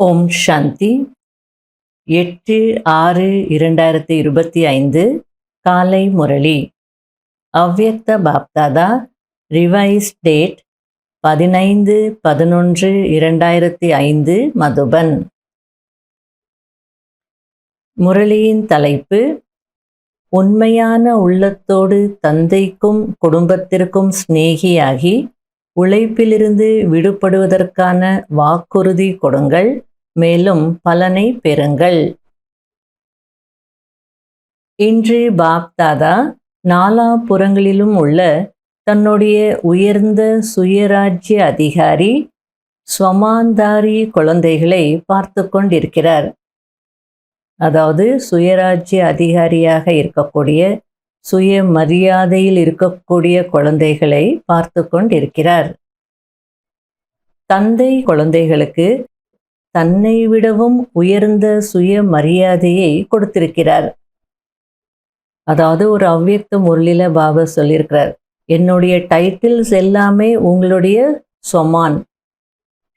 ஓம் சாந்தி. 8/6/2025 காலை முரளி. அவ்யக்த Bapdada. Revise date 15/11/2005 Madhuban. முரளியின் தலைப்பு: உண்மையான உள்ளத்தோடு தந்தைக்கும் குடும்பத்திற்கும் சிநேகியாகி உழைப்பிலிருந்து விடுபடுவதற்கான வாக்குறுதி கொடுங்கள், மேலும் பலனை பெறுங்கள். இன்று பாப்தாதா நாலாபுறங்களிலும் உள்ள தன்னுடைய உயர்ந்த சுயராஜ்ய அதிகாரி ஸ்வமாந்தாரி குழந்தைகளை பார்த்து கொண்டிருக்கிறார். அதாவது சுயராஜ்ய அதிகாரியாக இருக்கக்கூடிய, சுய மரியாதையில் இருக்கக்கூடிய குழந்தைகளை பார்த்து கொண்டிருக்கிறார். தந்தை குழந்தைகளுக்கு தன்னை விடவும் உயர்ந்த சுய மரியாதையை கொடுத்திருக்கிறார். அதாவது ஒரு அவ்யக்த முரளில பாபா சொல்லியிருக்கிறார், என்னுடைய டைட்டில்ஸ் எல்லாமே உங்களுடைய சொமான்.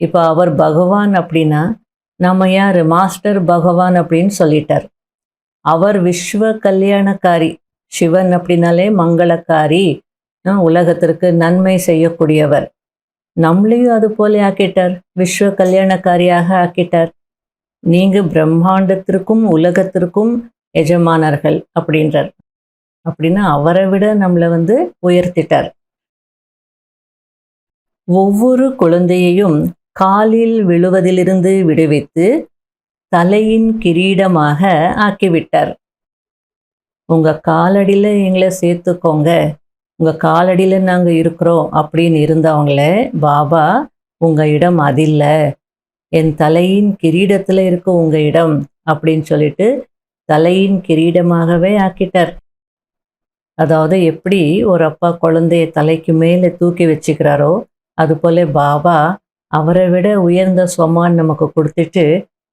இப்போ அவர் பகவான் அப்படின்னா நம்ம யார்? மாஸ்டர் பகவான் அப்படின்னு சொல்லிட்டார். அவர் விஸ்வ கல்யாணக்காரி. சிவன் அப்படின்னாலே மங்களக்காரி, உலகத்திற்கு நன்மை செய்யக்கூடியவர். நம்மளையும் அது போல ஆக்கிட்டார், விஸ்வ கல்யாணக்காரியாக ஆக்கிட்டார். நீங்க பிரம்மாண்டத்திற்கும் உலகத்திற்கும் எஜமானர்கள் அப்படின்றார். அப்படின்னா அவரை விட நம்மளை உயர்த்திட்டார். ஒவ்வொரு குழந்தையையும் காலில் விழுவதிலிருந்து விடுவித்து தலையின் கிரீடமாக ஆக்கிவிட்டார். உங்க காலடியில் எங்களை சேர்த்துக்கோங்க, உங்க காலடியில் நாங்கள் இருக்கிறோம் அப்படின்னு இருந்தவங்கள பாபா உங்க இடம் அதில்ல, என் தலையின் கிரீடத்தில் இருக்க உங்க இடம் அப்படின்னு சொல்லிட்டு தலையின் கிரீடமாகவே ஆக்கிட்டார். அதாவது எப்படி ஒரு அப்பா குழந்தைய தலைக்கு மேலே தூக்கி வச்சுக்கிறாரோ அது போல பாபா அவரை விட உயர்ந்த ஸ்வமான் நமக்கு கொடுத்துட்டு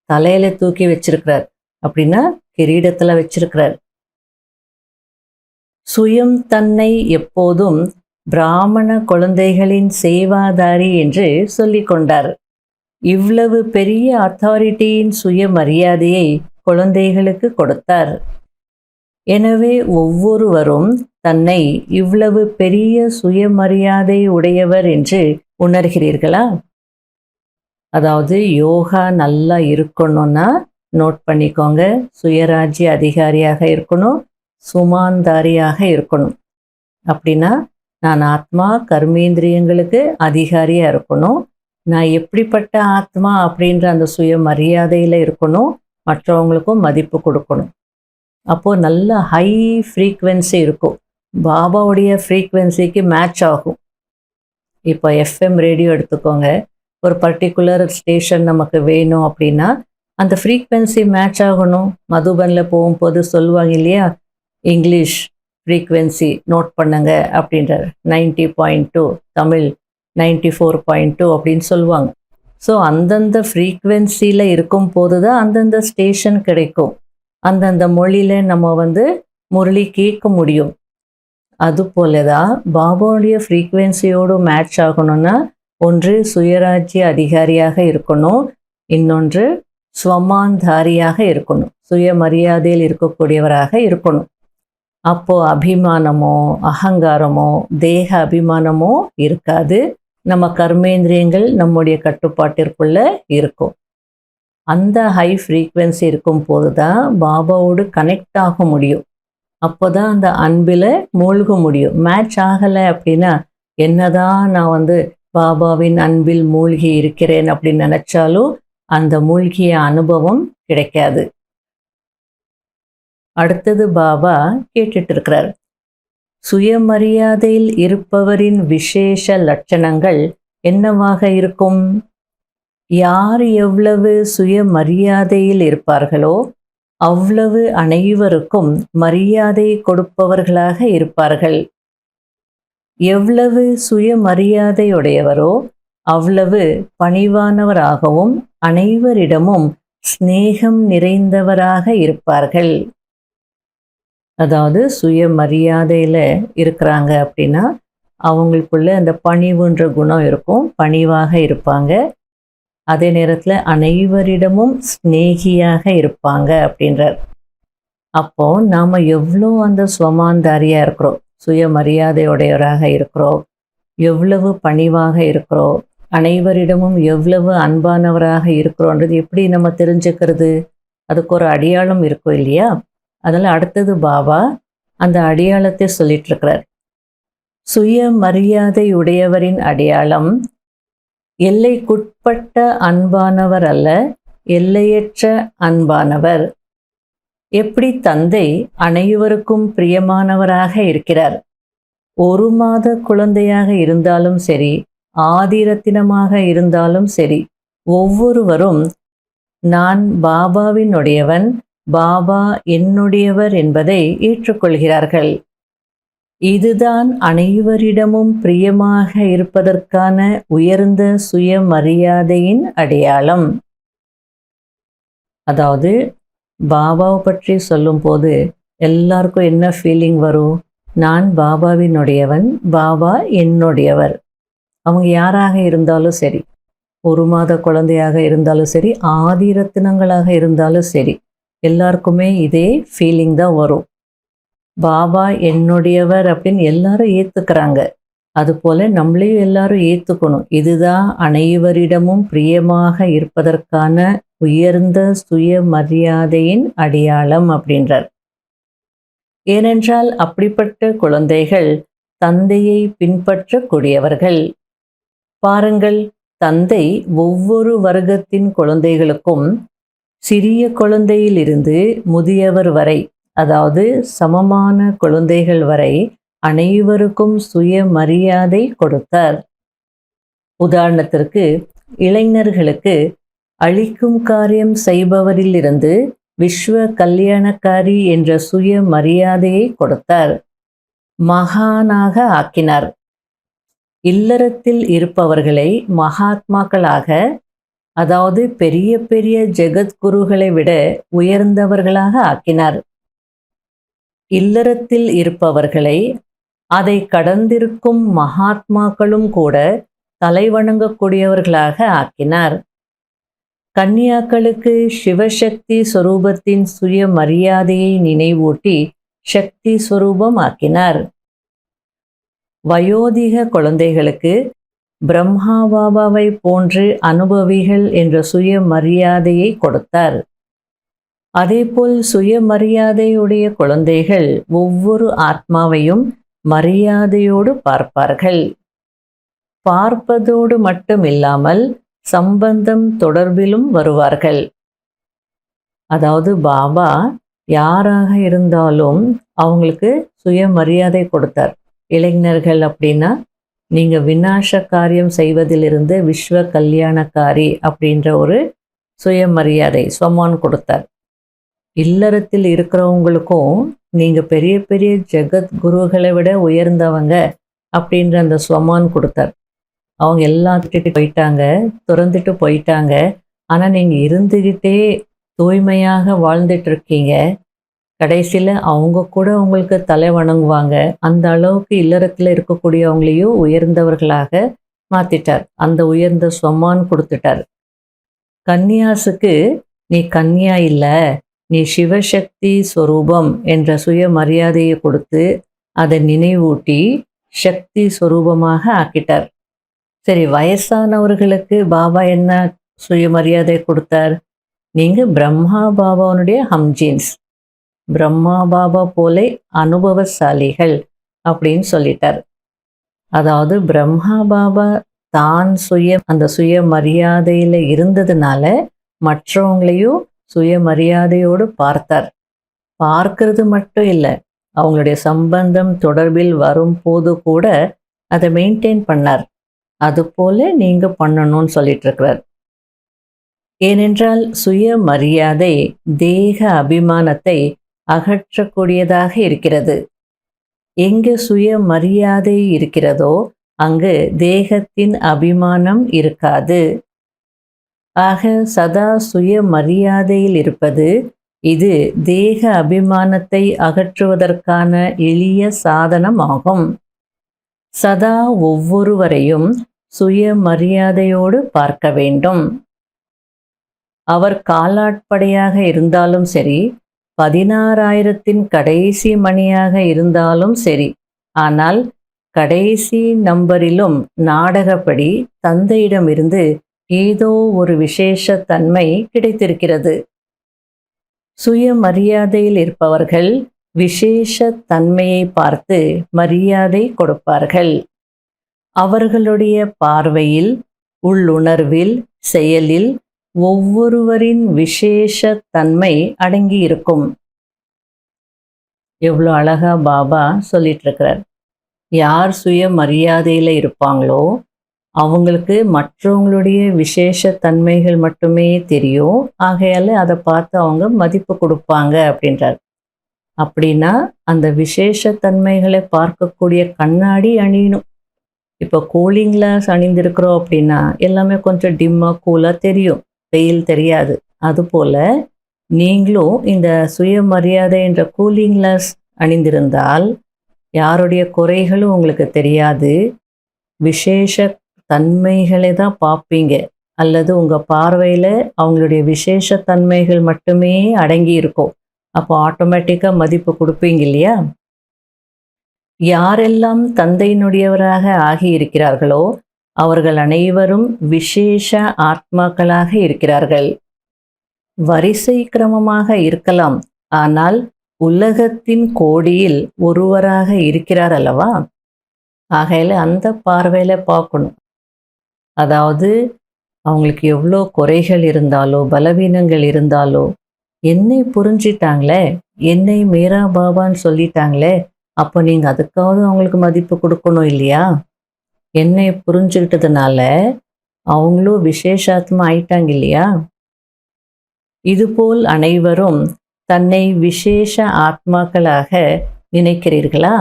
தலையில தூக்கி வச்சிருக்கிறார். அப்படின்னா கிரீடத்துல வச்சிருக்கிறார். சுயம் தன்னை எப்போதும் பிராமண குழந்தைகளின் சேவாதாரி என்று சொல்லிக் கொண்டார். இவ்வளவு பெரிய அத்தாரிட்டியின் சுய மரியாதையை குழந்தைகளுக்கு கொடுத்தார். எனவே ஒவ்வொருவரும் தன்னை இவ்வளவு பெரிய சுயமரியாதை உடையவர் என்று உணர்கிறீர்களா? அதாவது யோகா நல்லா இருக்கணும்னா நோட் பண்ணிக்கோங்க, சுயராஜ்ய அதிகாரியாக இருக்கணும், சுமாந்தாரியாக இருக்கணும். அப்படின்னா நான் ஆத்மா கர்மேந்திரியங்களுக்கு அதிகாரியாக இருக்கணும். நான் எப்படிப்பட்ட ஆத்மா அப்படின்ற அந்த சுய மரியாதையில் இருக்கணும், மற்றவங்களுக்கும் மதிப்பு கொடுக்கணும். அப்போது நல்ல ஹை ஃப்ரீக்வன்சி இருக்கும், பாபாவுடைய ஃப்ரீக்வன்சிக்கு மேட்ச் ஆகும். இப்போ எஃப்எம் ரேடியோ எடுத்துக்கோங்க, ஒரு பர்டிகுலர் ஸ்டேஷன் நமக்கு வேணும் அப்படின்னா அந்த ஃப்ரீக்வன்சி மேட்ச் ஆகணும். மதுபனில் போகும்போது சொல்லுவாங்க இல்லையா, இங்கிலீஷ் ஃப்ரீக்வன்சி நோட் பண்ணுங்க அப்படின்றார். 90.2, தமிழ் 94.2 அப்படின்னு சொல்லுவாங்க. ஸோ அந்தந்த ஃப்ரீக்வன்சியில் இருக்கும் போது தான் அந்தந்த ஸ்டேஷன் கிடைக்கும், அந்தந்த மொழியில் நம்ம முரளி கேட்க முடியும். அதுபோல தான் பாபாவுடைய ஃப்ரீக்வன்சியோடு மேட்ச் ஆகணும்னா ஒன்று சுயராஜ்ய அதிகாரியாக இருக்கணும், இன்னொன்று ஸ்வமாந்தாரியாக இருக்கணும், சுயமரியாதையில் இருக்கக்கூடியவராக இருக்கணும். அப்போ அபிமானமோ அகங்காரமோ தேக அபிமானமோ இருக்காது. நம்ம கர்மேந்திரியங்கள் நம்முடைய கட்டுப்பாட்டிற்குள்ள இருக்கும். அந்த ஹை ஃப்ரீக்வன்சி இருக்கும் போது தான் பாபாவோடு கனெக்ட் ஆக முடியும். அப்போ தான் அந்த அன்பில் மூழ்க முடியும். மேட்ச் ஆகலை அப்படின்னா என்னதான் நான் பாபாவின் அன்பில் மூழ்கி இருக்கிறேன் அப்படின்னு நினைச்சாலும் அந்த மூழ்கிய அனுபவம் கிடைக்காது. அடுத்தது பாபா கேட்டுட்டு இருக்கிறார், சுயமரியாதையில் இருப்பவரின் விசேஷ லட்சணங்கள் என்னவாக இருக்கும்? யார் எவ்வளவு சுயமரியாதையில் இருப்பார்களோ அவ்வளவு அனைவருக்கும் மரியாதை கொடுப்பவர்களாக இருப்பார்கள். எவ்வளவு சுயமரியாதையுடையவரோ அவ்வளவு பணிவானவராகவும் அனைவரிடமும் ஸ்நேகம் நிறைந்தவராக இருப்பார்கள். அதாவது சுயமரியாதையில் இருக்கிறாங்க அப்படின்னா அவங்களுக்குள்ள அந்த பணிவுன்ற குணம் இருக்கும், பணிவாக இருப்பாங்க. அதே நேரத்தில் அனைவரிடமும் ஸ்நேகியாக இருப்பாங்க அப்படின்றார். அப்போ நாம் எவ்வளோ அந்த சுவமாந்தாரியாக இருக்கிறோம், சுயமரியாதையுடையவராக இருக்கிறோம், எவ்வளவு பணிவாக இருக்கிறோம், அனைவரிடமும் எவ்வளவு அன்பானவராக இருக்கிறோன்றது எப்படி நம்ம தெரிஞ்சுக்கிறது? அதுக்கு ஒரு அடையாளம் இருக்கும் இல்லையா? அதனால் அடுத்தது பாபா அந்த அடையாளத்தை சொல்லிட்டு இருக்கிறார். சுயமரியாதை உடையவரின் அடையாளம் எல்லைக்குட்பட்ட அன்பானவர் அல்ல, எல்லையற்ற அன்பானவர். எப்படி தந்தை அனைவருக்கும் பிரியமானவராக இருக்கிறார், ஒரு மாத குழந்தையாக இருந்தாலும் சரி, ஆதிரத்தினமாக இருந்தாலும் சரி, ஒவ்வொருவரும் நான் பாபாவினுடையவன், பாபா என்னுடையவர் என்பதை ஏற்றுக்கொள்கிறார்கள். இதுதான் அனைவரிடமும் பிரியமாக இருப்பதற்கான உயர்ந்த சுயமரியாதையின் அடையாளம். அதாவது பாபாவை பற்றி சொல்லும்போது எல்லாருக்கும் என்ன ஃபீலிங் வரும்? நான் பாபாவினுடையவன், பாபா என்னுடையவர். அவங்க யாராக இருந்தாலும் சரி, ஒரு மாத குழந்தையாக இருந்தாலும் சரி, ஆதிரத்தினங்களாக இருந்தாலும் சரி, எல்லாருக்குமே இதே ஃபீலிங் தான் வரும். பாபா என்னுடையவர் அப்படின்னு எல்லாரும் ஏற்றுக்கிறாங்க. அதுபோல் நம்மளையும் எல்லாரும் ஏற்றுக்கணும். இதுதான் அனைவரிடமும் பிரியமாக இருப்பதற்கான உயர்ந்த சுயமரியாதையின் அடையாளம் அப்படின்றார். ஏனென்றால் அப்படிப்பட்ட குழந்தைகள் தந்தையை பின்பற்றக்கூடியவர்கள். பாருங்கள், தந்தை ஒவ்வொரு வர்க்கத்தின் குழந்தைகளுக்கும், சிறிய குழந்தையிலிருந்து முதியவர் வரை, அதாவது சமமான குழந்தைகள் வரை அனைவருக்கும் சுயமரியாதை கொடுத்தார். உதாரணத்திற்கு, இளைஞர்களுக்கு அழிக்கும் காரியம் செய்பவரிலிருந்து விஸ்வ கல்யாணக்காரி என்ற சுயமரியாதையை கொடுத்தார், மகானாக ஆக்கினார். இல்லறத்தில் இருப்பவர்களை மகாத்மாக்களாக, அதாவது பெரிய பெரிய ஜெகத்குருகளை விட உயர்ந்தவர்களாக ஆக்கினார். இல்லறத்தில் இருப்பவர்களை அதை கடந்திருக்கும் மகாத்மாக்களும் கூட தலைவணங்கக்கூடியவர்களாக ஆக்கினார். கன்னியாக்களுக்கு சிவசக்தி ஸ்வரூபத்தின் சுயமரியாதையை நினைவூட்டி சக்தி ஸ்வரூபம் ஆக்கினார். வயோதிக குழந்தைகளுக்கு பிரம்மா பாபாவை போன்று அனுபவிகள் என்ற சுயமரியாதையை கொடுத்தார். அதேபோல் சுயமரியாதையுடைய குழந்தைகள் ஒவ்வொரு ஆத்மாவையும் மரியாதையோடு பார்ப்பார்கள். பார்ப்பதோடு மட்டுமில்லாமல் சம்பந்தம் தொடர்பிலும் வருவார்கள். அதாவது பாபா யாராக இருந்தாலும் அவங்களுக்கு சுயமரியாதை கொடுத்தார். இளைஞர்கள் அப்படின்னா, நீங்கள் விநாச காரியம் செய்வதிலிருந்து விஸ்வ கல்யாணக்காரி அப்படின்ற ஒரு சுயமரியாதை சம்மான் கொடுத்தார். இல்லறத்தில் இருக்கிறவங்களுக்கும் நீங்கள் பெரிய பெரிய ஜெகத் குருகளை விட உயர்ந்தவங்க அப்படின்ற அந்த ஸ்வமான் கொடுத்தார். அவங்க எல்லாத்துக்கிட்ட போயிட்டாங்க, துறந்துட்டு போயிட்டாங்க. ஆனால் நீங்கள் இருந்துக்கிட்டே தூய்மையாக வாழ்ந்துட்டு இருக்கீங்க. கடைசியில் அவங்க கூட உங்களுக்கு தலை வணங்குவாங்க. அந்த அளவுக்கு இல்லறத்தில் இருக்கக்கூடியவங்களையும் உயர்ந்தவர்களாக மாற்றிட்டார். அந்த உயர்ந்த ஸ்வமான் கொடுத்துட்டார். கன்னியாசுக்கு நீ கன்னியா இல்லை, நீ சிவசக்தி ஸ்வரூபம் என்ற சுயமரியாதையை கொடுத்து அதை நினைவூட்டி சக்தி ஸ்வரூபமாக ஆக்கிட்டார். சரி, வயசானவர்களுக்கு பாபா என்ன சுயமரியாதை கொடுத்தார்? நீங்கள் பிரம்மா பாபாவுடைய ஹம்ஜீன்ஸ், பிரம்மா பாபா போலே அனுபவசாலிகள் அப்படின்னு சொல்லிட்டார். அதாவது பிரம்மா பாபா தான் அந்த சுயமரியாதையில் இருந்ததுனால மற்றவங்களையும் சுயமரியாதையோடு பார்த்தார். பார்க்கறது மட்டும் இல்லை, அவங்களுடைய சம்பந்தம் தொடர்பில் வரும்போது கூட அதை மெயின்டைன் பண்ணார். அதுபோல நீங்கள் பண்ணணும்னு சொல்லிட்டு இருக்கிறார். ஏனென்றால் சுயமரியாதை தேக அபிமானத்தை அகற்றக்கூடியதாக இருக்கிறது. எங்கு சுயமரியாதை இருக்கிறதோ அங்கு தேகத்தின் அபிமானம் இருக்காது. ஆக சதா சுயமரியாதையில் இருப்பது, இது தேக அபிமானத்தை அகற்றுவதற்கான எளிய சாதனமாகும். சதா ஒவ்வொருவரையும் சுயமரியாதையோடு பார்க்க வேண்டும். அவர் காலாட்படையாக இருந்தாலும் சரி, 16,000 கடைசி மணியாக இருந்தாலும் சரி, ஆனால் கடைசி நம்பரிலும் நாடகப்படி தந்தையிடமிருந்து ஏதோ ஒரு விசேஷ தன்மை கிடைத்திருக்கிறது. சுயமரியாதையில் இருப்பவர்கள் விசேஷ தன்மையை பார்த்து மரியாதை கொடுப்பார்கள். அவர்களுடைய பார்வையில், உள்ளுணர்வில், செயலில் ஒவ்வொருவரின் விசேஷ தன்மை அடங்கியிருக்கும். எவ்வளோ அழகா பாபா சொல்லிட்டு இருக்கிறார். யார் சுயமரியாதையில் இருப்பாங்களோ அவங்களுக்கு மற்றவங்களுடைய விசேஷ தன்மைகள் மட்டுமே தெரியும். ஆகையால் அதை பார்த்து அவங்க மதிப்பு கொடுப்பாங்க அப்படின்றார். அப்படின்னா அந்த விசேஷ தன்மைகளை பார்க்கக்கூடிய கண்ணாடி அணியணும். இப்போ கூலிங் கிளாஸ் அணிந்திருக்கிறோம் அப்படின்னா எல்லாமே கொஞ்சம் டிம்மாக கூலாக தெரியும், வெயில் தெரியாது. அதுபோல் நீங்களும் இந்த சுயமரியாதை என்ற கூலிங் கிளாஸ் அணிந்திருந்தால் யாருடைய குறைகளும் உங்களுக்கு தெரியாது. விசேஷ தன்மைகளை தான் பார்ப்பீங்க, அல்லது உங்கள் பார்வையில் அவங்களுடைய விசேஷ தன்மைகள் மட்டுமே அடங்கி இருக்கும். அப்போ ஆட்டோமேட்டிக்காக மதிப்பு கொடுப்பீங்க இல்லையா? யாரெல்லாம் தந்தையினுடையவராக ஆகி இருக்கிறார்களோ அவர்கள் அனைவரும் விசேஷ ஆத்மாக்களாக இருக்கிறார்கள். வரிசை கிரமமாக இருக்கலாம், ஆனால் உலகத்தின் கோடியில் ஒருவராக இருக்கிறார் அல்லவா? ஆகையில் அந்த பார்வையில் பார்க்கணும். அதாவது அவங்களுக்கு எவ்வளோ குறைகள் இருந்தாலோ பலவீனங்கள் இருந்தாலோ என்னை புரிஞ்சிட்டாங்களே, என்னை மீரா பாபான்னு சொல்லிட்டாங்களே, அப்போ நீங்கள் அதுக்காவது அவங்களுக்கு மதிப்பு கொடுக்கணும் இல்லையா? என்னை புரிஞ்சுக்கிட்டதுனால அவங்களும் விசேஷாத்மா ஆயிட்டாங்க இல்லையா? இதுபோல் அனைவரும் தன்னை விசேஷ ஆத்மாக்களாக நினைக்கிறீர்களா?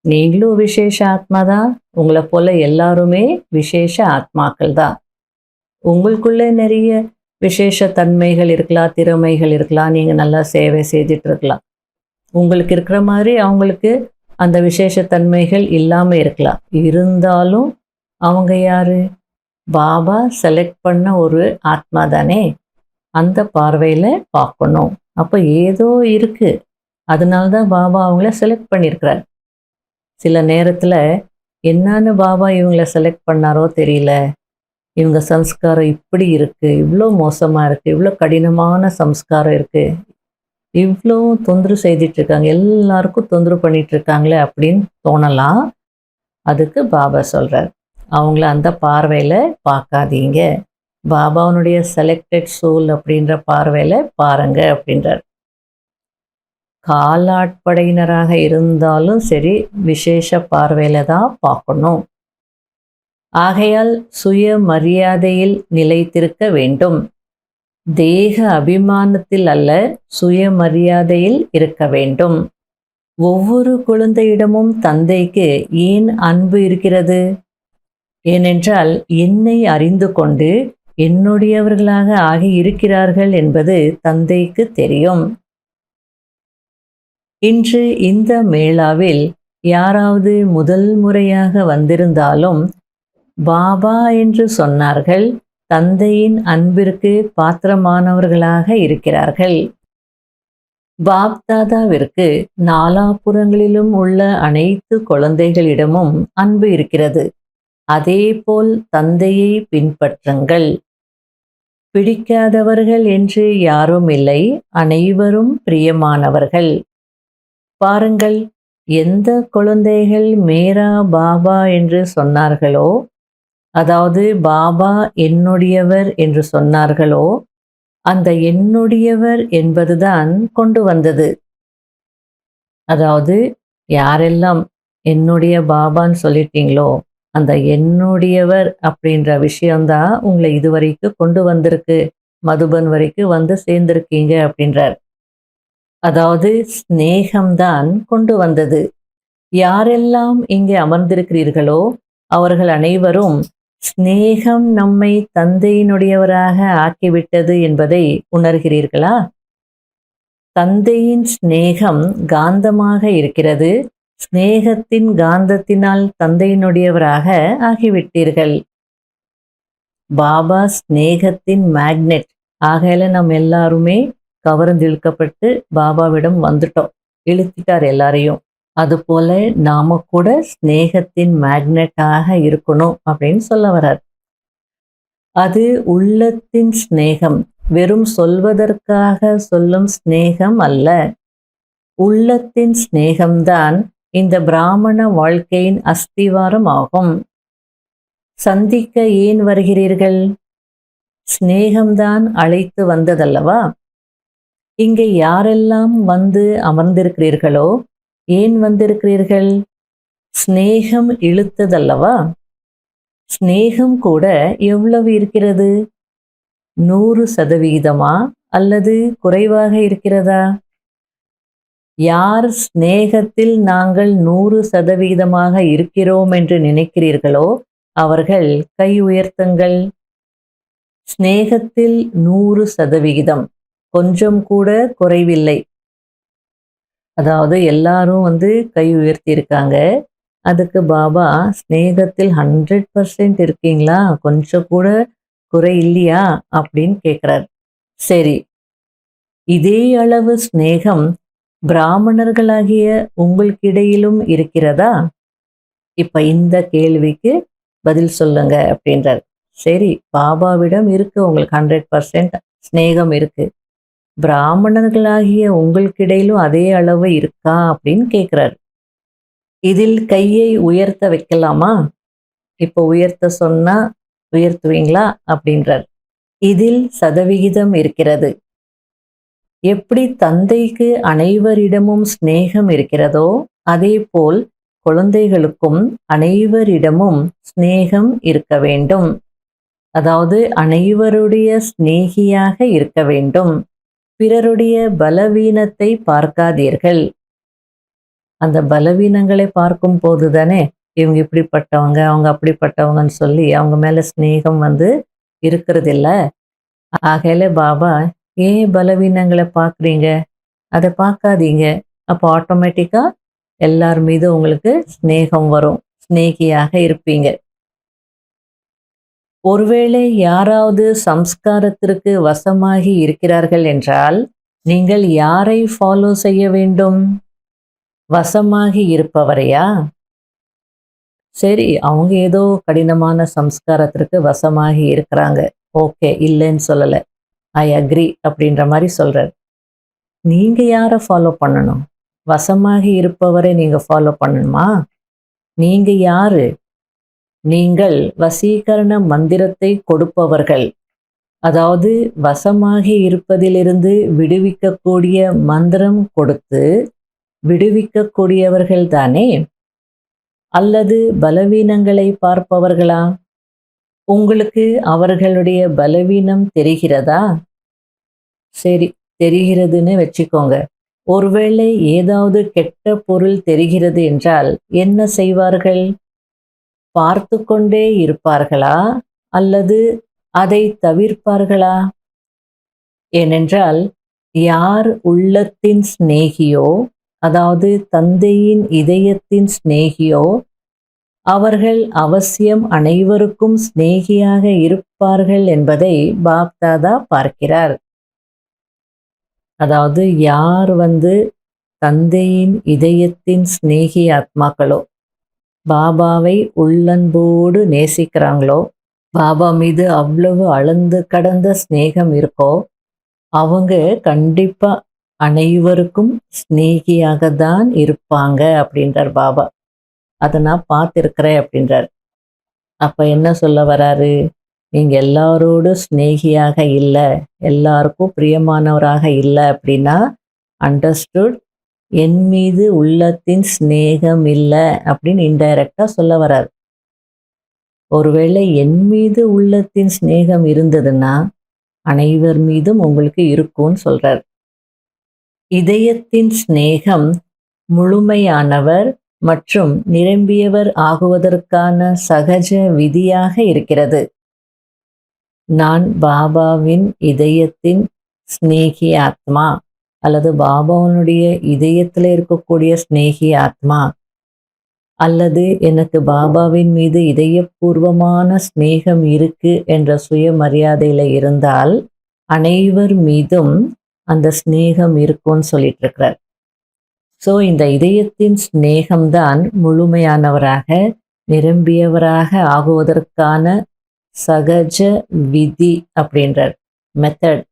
நீங்களும் விசேஷ ஆத்மா தான். உங்களை போல எல்லாருமே விசேஷ ஆத்மாக்கள் தான். உங்களுக்குள்ளே நிறைய விசேஷ தன்மைகள் இருக்கலாம், திறமைகள் இருக்கலாம், நீங்கள் நல்லா சேவை செய்துட்டு இருக்கலாம். உங்களுக்கு இருக்கிற மாதிரி அவங்களுக்கு அந்த விசேஷ தன்மைகள் இல்லாமல் இருக்கலாம். இருந்தாலும் அவங்க யார்? பாபா செலக்ட் பண்ண ஒரு ஆத்மா தானே. அந்த பார்வையில் பார்க்கணும். அப்போ ஏதோ இருக்குது, அதனால்தான் பாபா அவங்கள செலக்ட் பண்ணியிருக்கிறார். சில நேரத்தில் என்னன்னு பாபா இவங்கள செலக்ட் பண்ணாரோ தெரியல, இவங்க சம்ஸ்காரம் இப்படி இருக்குது, இவ்வளோ மோசமாக இருக்குது, இவ்வளோ கடினமான சம்ஸ்காரம் இருக்குது, இவ்வளோ தொந்தரவு செய்துட்ருக்காங்க, எல்லாருக்கும் தொந்தரவு பண்ணிகிட்ருக்காங்களே அப்படின்னு தோணலாம். அதுக்கு பாபா சொல்கிறார், அவங்கள அந்த பார்வையில் பார்க்காதீங்க, பாபாவுனுடைய செலக்டட் சோல் அப்படின்ற பார்வையில் பாருங்க அப்படின்றார். காலாட்படையினராக இருந்தாலும் சரி விசேஷ பார்வையில் தான் பார்க்கணும். ஆகையால் சுய மரியாதையில் நிலைத்திருக்க வேண்டும். தேக அபிமானத்தில் அல்ல, சுயமரியாதையில் இருக்க வேண்டும். ஒவ்வொரு குழந்தையிடமும் தந்தைக்கு ஏன் அன்பு இருக்கிறது? ஏனென்றால் என்னை அறிந்து கொண்டு என்னுடையவர்களாக ஆகி இருக்கிறார்கள் என்பது தந்தைக்கு தெரியும். இன்று இந்த மேளாவில் யாராவது முதல் முறையாக வந்திருந்தாலும் பாபா என்று சொன்னார்கள். தந்தையின் அன்பிற்கு பாத்திரமானவர்களாக இருக்கிறார்கள். பாப்தாதாவிற்கு நாலாபுறங்களிலும் உள்ள அனைத்து குழந்தைகளிடமும் அன்பு இருக்கிறது. அதேபோல் தந்தையை பின்பற்றுங்கள். பிடிக்காதவர்கள் என்று யாரும் இல்லை, அனைவரும் பிரியமானவர்கள். பாருங்கள், எந்த குழந்தைகள் மேரா பாபா என்று சொன்னார்களோ, அதாவது பாபா என்னுடையவர் என்று சொன்னார்களோ, அந்த என்னுடையவர் என்பதுதான் கொண்டு வந்தது. அதாவது யாரெல்லாம் என்னுடைய பாபான்னு சொல்லிட்டீங்களோ அந்த என்னுடையவர் அப்படின்ற விஷயம்தான் உங்களை இதுவரைக்கும் கொண்டு வந்திருக்கு, மதுபன் வரைக்கும் வந்து சேர்ந்திருக்கீங்க அப்படின்றார். அதாவது ஸ்நேகம்தான் கொண்டு வந்தது. யாரெல்லாம் இங்கே அமர்ந்திருக்கிறீர்களோ அவர்கள் அனைவரும் ஸ்நேகம் நம்மை தந்தையினுடையவராக ஆக்கிவிட்டது என்பதை உணர்கிறீர்களா? தந்தையின் ஸ்நேகம் காந்தமாக இருக்கிறது. ஸ்நேகத்தின் காந்தத்தினால் தந்தையினுடையவராக ஆகிவிட்டீர்கள். பாபா ஸ்நேகத்தின் மேக்னெட், ஆகையில நம்ம எல்லாருமே கவர்ந்து இழுக்கப்பட்டு பாபாவிடம் வந்துட்டோம். இழுத்துட்டார் எல்லாரையும். அதுபோல நாம கூட ஸ்நேகத்தின் மேக்னெட்டாக இருக்கணும் அப்படின்னு சொல்ல வர்றார். அது உள்ளத்தின் ஸ்நேகம், வெறும் சொல்வதற்காக சொல்லும் ஸ்நேகம் அல்ல. உள்ளத்தின் ஸ்நேகம்தான் இந்த பிராமண வாழ்க்கையின் அஸ்திவாரம் ஆகும். சந்திக்க ஏன் வருகிறீர்கள்? ஸ்நேகம்தான் அழைத்து வந்ததல்லவா? இங்கே யாரெல்லாம் வந்து அமர்ந்திருக்கிறீர்களோ, ஏன் வந்திருக்கிறீர்கள்? ஸ்நேகம் இழுத்ததல்லவா? ஸ்நேகம் கூட எவ்வளவு இருக்கிறது? 100% அல்லது குறைவாக இருக்கிறதா? யார் ஸ்நேகத்தில் நாங்கள் 100% இருக்கிறோம் என்று நினைக்கிறீர்களோ அவர்கள் கை உயர்த்துங்கள். ஸ்நேகத்தில் 100%, கொஞ்சம் கூட குறைவில்லை. அதாவது எல்லாரும் வந்து கை உயர்த்தி இருக்காங்க. அதுக்கு பாபா ஸ்நேகத்தில் 100% இருக்கீங்களா, கொஞ்சம் கூட குறை இல்லையா அப்படின்னு கேட்குறார். சரி, இதே அளவு ஸ்நேகம் பிராமணர்களாகிய உங்களுக்கிடையிலும் இருக்கிறதா? இப்ப இந்த கேள்விக்கு பதில் சொல்லுங்க அப்படின்றார். சரி, பாபாவிடம் இருக்கு, உங்களுக்கு 100% ஸ்நேகம் இருக்கு. பிராமணர்களாகிய உங்களுக்கிடையிலும் அதே அளவு இருக்கா அப்படின்னு கேட்குறாரு. இதில் கையை உயர்த்த வைக்கலாமா? இப்போ உயர்த்த சொன்னா உயர்த்துவீங்களா அப்படின்றார். இதில் சதவிகிதம் இருக்கிறது. எப்படி தந்தைக்கு அனைவரிடமும் ஸ்நேகம் இருக்கிறதோ அதே போல் குழந்தைகளுக்கும் அனைவரிடமும் ஸ்நேகம் இருக்க வேண்டும். அதாவது அனைவருடைய ஸ்நேகியாக இருக்க வேண்டும். பிறருடைய பலவீனத்தை பார்க்காதீர்கள். அந்த பலவீனங்களை பார்க்கும் போது தானே இவங்க இப்படிப்பட்டவங்க, அவங்க அப்படிப்பட்டவங்கன்னு சொல்லி அவங்க மேல ஸ்நேகம் வந்து இருக்கிறதில்ல. ஆகையில பாபா, ஏன் பலவீனங்களை பார்க்குறீங்க? அதை பார்க்காதீங்க. அப்போ ஆட்டோமேட்டிக்கா எல்லார் மீது உங்களுக்கு ஸ்நேகம் வரும், ஸ்நேகியாக இருப்பீங்க. ஒருவேளை யாராவது சம்ஸ்காரத்திற்கு வசமாகி இருக்கிறார்கள் என்றால் நீங்கள் யாரை ஃபாலோ செய்ய வேண்டும்? வசமாகி இருப்பவரையா? சரி, அவங்க ஏதோ கடினமான சம்ஸ்காரத்திற்கு வசமாகி இருக்கிறாங்க, ஓகே, இல்லைன்னு சொல்லலை, ஐ அக்ரி அப்படின்ற மாதிரி சொல்றார். நீங்க யாரை ஃபாலோ பண்ணணும்? வசமாகி இருப்பவரை நீங்க ஃபாலோ பண்ணணுமா? நீங்க யாரு? நீங்கள் வசீகரண மந்திரத்தை கொடுப்பவர்கள். அதாவது வசமாகி இருப்பதிலிருந்து விடுவிக்கக்கூடிய மந்திரம் கொடுத்து விடுவிக்கக்கூடியவர்கள் தானே? அல்லது பலவீனங்களை பார்ப்பவர்களா? உங்களுக்கு அவர்களுடைய பலவீனம் தெரிகிறதா? சரி, தெரிகிறதுன்னு வச்சுக்கோங்க. ஒருவேளை ஏதாவது கெட்ட பொருள் தெரிகிறது என்றால் என்ன செய்வார்கள்? பார்த்து கொண்டே இருப்பார்களா அல்லது அதை தவிர்ப்பார்களா? ஏனென்றால் யார் உள்ளத்தின் சிநேகியோ, அதாவது தந்தையின் இதயத்தின் சிநேகியோ, அவர்கள் அவசியம் அனைவருக்கும் சிநேகியாக இருப்பார்கள் என்பதை பாப்தாதா பார்க்கிறார். அதாவது யார் வந்து தந்தையின் இதயத்தின் சிநேகி ஆத்மாக்களோ, பாபாவை உள்ளன்போடு நேசிக்கிறாங்களோ, பாபா மீது அவ்வளவு அளந்து கடந்த ஸ்நேகம் இருக்கோ, அவங்க கண்டிப்பா அனைவருக்கும் ஸ்நேகியாக தான் இருப்பாங்க அப்படின்றார் பாபா. அதை நான் பார்த்துருக்கிறேன் அப்படின்றார். அப்ப என்ன சொல்ல வராரு? நீங்க எல்லாரோடு ஸ்நேகியாக இல்லை, எல்லாருக்கும் பிரியமானவராக இல்லை அப்படின்னா அண்டர்ஸ்டுட், என் மீது உள்ளத்தின் ஸ்நேகம் இல்லை அப்படின்னு இன்டைரக்டா சொல்ல வரார். ஒருவேளை என் மீது உள்ளத்தின் ஸ்நேகம் இருந்ததுன்னா அனைவர் மீதும் உங்களுக்கு இருக்கும்னு சொல்றார். இதயத்தின் ஸ்நேகம் முழுமையானவர் மற்றும் நிரம்பியவர் ஆகுவதற்கான சகஜ விதியாக இருக்கிறது. நான் பாபாவின் இதயத்தின் ஸ்நேகி ஆத்மா அல்லது பாபாவனுடைய இதயத்தில் இருக்கக்கூடிய ஸ்நேகி ஆத்மா, அல்லது எனக்கு பாபாவின் மீது இதயபூர்வமான ஸ்நேகம் இருக்கு என்ற சுயமரியாதையில இருந்தால் அனைவர் மீதும் அந்த ஸ்நேகம் இருக்கும்னு சொல்லிட்டு இருக்கிறார். ஸோ இந்த இதயத்தின் ஸ்நேகம்தான் முழுமையானவராக நிரம்பியவராக ஆகுவதற்கான சகஜ விதி அப்படின்றார், மெத்தட்.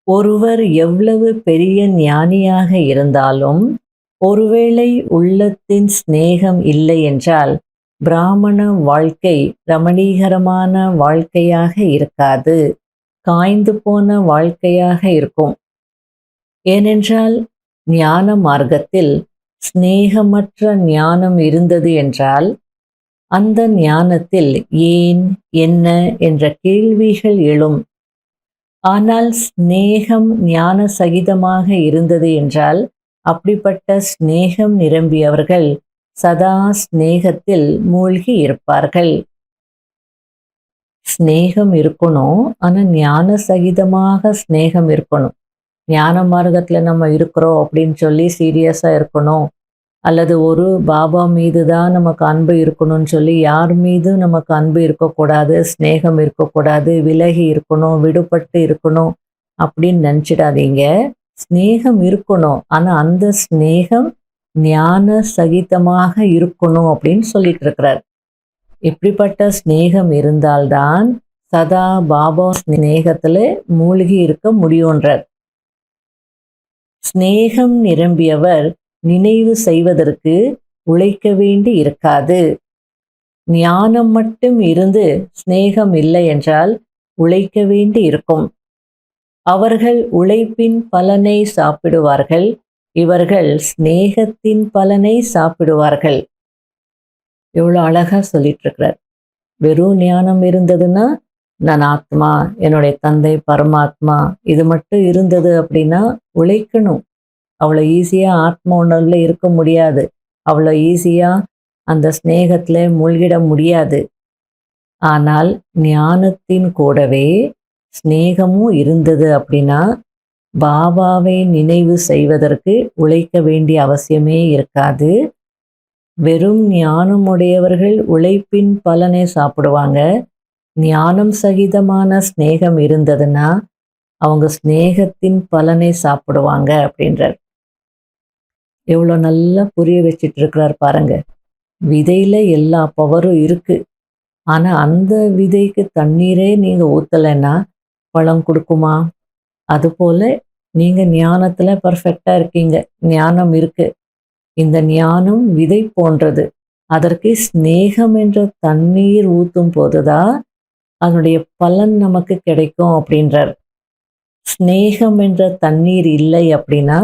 ஒருவர் எவ்வளவு பெரிய ஞானியாக இருந்தாலும் ஒருவேளை உள்ளத்தின் ஸ்நேகம் இல்லை என்றால் பிராமண வாழ்க்கை ரமணீகரமான வாழ்க்கையாக இருக்காது, காய்ந்து போன வாழ்க்கையாக இருக்கும். ஏனென்றால் ஞான மார்க்கத்தில் ஸ்நேகமற்ற ஞானம் இருந்தது என்றால் அந்த ஞானத்தில் ஏன், என்ன என்ற கேள்விகள் எழும். ஆனால் ஸ்நேகம் ஞான சகிதமாக இருந்தது என்றால் அப்படிப்பட்ட ஸ்நேகம் நிரம்பியவர்கள் சதா ஸ்நேகத்தில் மூழ்கி இருப்பார்கள். ஸ்நேகம் இருக்கணும், ஆனால் ஞான சகிதமாக ஸ்நேகம் இருக்கணும். ஞான மார்க்கத்தில் நம்ம இருக்கிறோம் அப்படின்னு சொல்லி சீரியஸாக இருக்கணும், அல்லது ஒரு பாபா மீது தான் நமக்கு அன்பு இருக்கணும்னு சொல்லி யார் மீதும் நமக்கு அன்பு இருக்கக்கூடாது, ஸ்நேகம் இருக்கக்கூடாது, விலகி இருக்கணும், விடுபட்டு இருக்கணும் அப்படின்னு நினச்சிடாதீங்க. ஸ்நேகம் இருக்கணும், ஆனால் அந்த ஸ்நேகம் ஞான சகிதமாக இருக்கணும் அப்படின்னு சொல்லிட்டு இருக்கிறார். இப்படிப்பட்ட ஸ்நேகம் இருந்தால்தான் சதா பாபா ஸ்நேகத்தில் மூழ்கி இருக்க முடியுன்றார். ஸ்நேகம் நிரம்பியவர் நினைவு செய்வதற்கு உழைக்க வேண்டி இருக்காது. ஞானம் மட்டும் இருந்து ஸ்நேகம் இல்லை என்றால் உழைக்க வேண்டி இருக்கும். அவர்கள் உழைப்பின் பலனை சாப்பிடுவார்கள், இவர்கள் ஸ்நேகத்தின் பலனை சாப்பிடுவார்கள். எவ்வளோ அழகா சொல்லிட்டு இருக்கிறார். வெறும் ஞானம் இருந்ததுன்னா நான் ஆத்மா, என்னுடைய தந்தை பரமாத்மா, இது மட்டும் இருந்தது அப்படின்னா உழைக்கணும். அவ்வளோ ஈஸியாக ஆத்ம உணர்வில் இருக்க முடியாது, அவ்வளோ ஈஸியாக அந்த ஸ்நேகத்தில் மூழ்கிட முடியாது. ஆனால் ஞானத்தின் கூடவே ஸ்நேகமும் இருந்தது அப்படின்னா பாபாவை நினைவு செய்வதற்கு உழைக்க வேண்டிய அவசியமே இருக்காது. வெறும் ஞானமுடையவர்கள் உழைப்பின் பலனை சாப்பிடுவாங்க. ஞானம் சகிதமான ஸ்நேகம் இருந்ததுன்னா அவங்க ஸ்நேகத்தின் பலனை சாப்பிடுவாங்க அப்படின்றார். எவ்வளோ நல்லா புரிய வச்சிட்டு இருக்கிறார் பாருங்க. விதையில எல்லா பவரும் இருக்கு, ஆனால் அந்த விதைக்கு தண்ணீரே நீங்கள் ஊற்றலைன்னா பழம் கொடுக்குமா? அதுபோல் நீங்கள் ஞானத்தில் பர்ஃபெக்டாக இருக்கீங்க, ஞானம் இருக்கு. இந்த ஞானம் விதை போன்றது. அதற்கு ஸ்நேகம் என்ற தண்ணீர் ஊற்றும் போதுதான் அதனுடைய பலன் நமக்கு கிடைக்கும் அப்படின்றார். ஸ்நேகம் என்ற தண்ணீர் இல்லை அப்படின்னா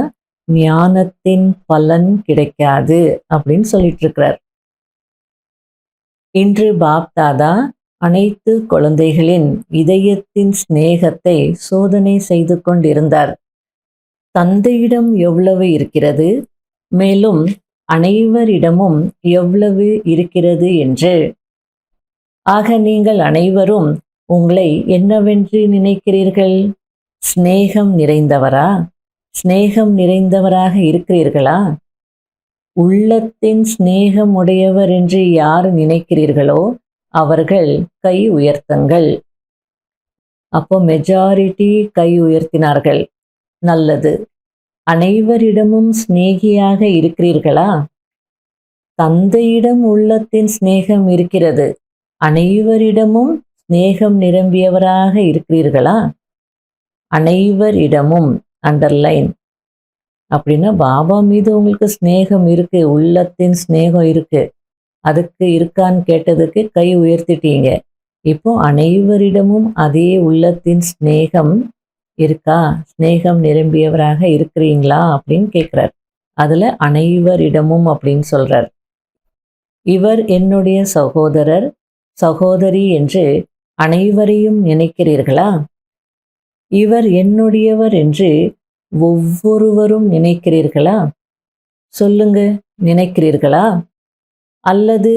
ஞானத்தின் பலன் கிடைக்காது அப்படின்னு சொல்லிட்டு இருக்கிறார். இன்று பாப்தாதா அனைத்து குழந்தைகளின் இதயத்தின் ஸ்நேகத்தை சோதனை செய்து கொண்டிருந்தார். தந்தையிடம் எவ்வளவு இருக்கிறது, மேலும் அனைவரிடமும் எவ்வளவு இருக்கிறது என்று. ஆக நீங்கள் அனைவரும் உங்களை என்னவென்று நினைக்கிறீர்கள்? ஸ்நேகம் நிறைந்தவரா? ஸ்நேகம் நிறைந்தவராக இருக்கிறீர்களா? உள்ளத்தின் ஸ்நேகம் உடையவர் என்று யார் நினைக்கிறீர்களோ அவர்கள் கை உயர்த்துங்கள். அப்போ மெஜாரிட்டி கை உயர்த்தினார்கள். நல்லது. அனைவரிடமும் ஸ்நேகியாக இருக்கிறீர்களா? தந்தையிடம் உள்ளத்தின் ஸ்நேகம் இருக்கிறது, அனைவரிடமும் ஸ்நேகம் நிரம்பியவராக இருக்கிறீர்களா? அனைவரிடமும் அண்டர்லைன். அப்படின்னா பாபா மீது உங்களுக்கு ஸ்நேகம் இருக்கு, உள்ளத்தின் ஸ்நேகம் இருக்கு. அதுக்கு இருக்கான்னு கேட்டதுக்கு கை உயர்த்திட்டீங்க. இப்போ அனைவரிடமும் அதே உள்ளத்தின் ஸ்நேகம் இருக்கா? ஸ்நேகம் நிரம்பியவராக இருக்கிறீங்களா அப்படின்னு கேட்குறார். அதில் அனைவரிடமும் அப்படின்னு சொல்கிறார். இவர் என்னுடைய சகோதரர் சகோதரி என்று அனைவரையும் நினைக்கிறீர்களா? இவர் என்னுடையவர் என்று ஒவ்வொருவரும் நினைக்கிறீர்களா? சொல்லுங்க, நினைக்கிறீர்களா? அல்லது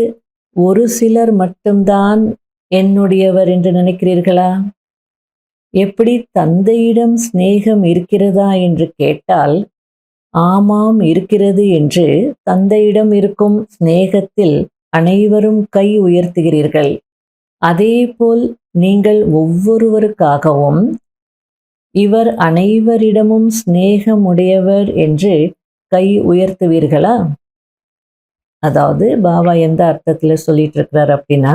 ஒரு சிலர் மட்டும்தான் என்னுடையவர் என்று நினைக்கிறீர்களா? எப்படி தந்தையிடம் ஸ்நேகம் இருக்கிறதா என்று கேட்டால் ஆமாம் இருக்கிறது என்று தந்தையிடம் இருக்கும் ஸ்நேகத்தில் அனைவரும் கை உயர்த்துகிறீர்கள். அதேபோல் நீங்கள் ஒவ்வொருவருக்காகவும் இவர் அனைவரிடமும் சிநேகமுடையவர் என்று கை உயர்த்துவீர்களா? அதாவது பாபா எந்த அர்த்தத்தில் சொல்லிட்டு இருக்கிறார் அப்படின்னா,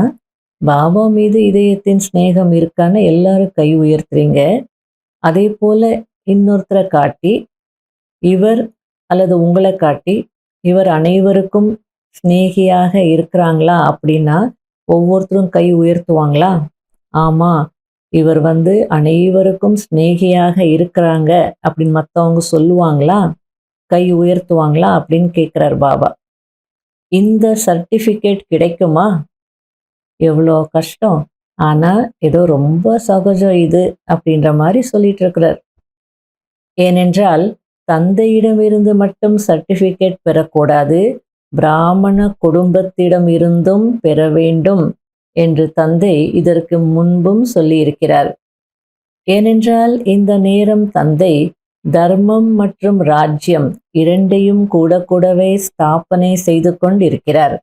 பாபா மீது இதயத்தின் சிநேகம் இருக்கான்னு எல்லாரும் கை உயர்த்துறீங்க. அதே போல இன்னொருத்தரை காட்டி இவர் அல்லது உங்களை காட்டி இவர் அனைவருக்கும் சிநேகியாக இருக்கிறாங்களா அப்படின்னா ஒவ்வொருத்தரும் கை உயர்த்துவாங்களா? ஆமா, இவர் அனைவருக்கும் சிநேகியாக இருக்கிறாங்க அப்படின்னு மற்றவங்க சொல்லுவாங்களா, கை உயர்த்துவாங்களா அப்படின்னு கேட்குறார் பாபா. இந்த சர்டிஃபிகேட் கிடைக்குமா? எவ்வளோ கஷ்டம், ஆனால் ஏதோ ரொம்ப சகஜம் இது அப்படின்ற மாதிரி சொல்லிட்டு இருக்கிறார். ஏனென்றால் தந்தையிடமிருந்து மட்டும் சர்டிஃபிகேட் பெறக்கூடாது, பிராமண குடும்பத்திடம் இருந்தும் பெற வேண்டும் என்று தந்தை இதற்கு முன்பும் சொல்லியிருக்கிறார். ஏனென்றால் இந்த நேரம் தந்தை தர்மம் மற்றும் ராஜ்யம் இரண்டையும் கூடவே ஸ்தாபனை செய்து கொண்டிருக்கிறார்.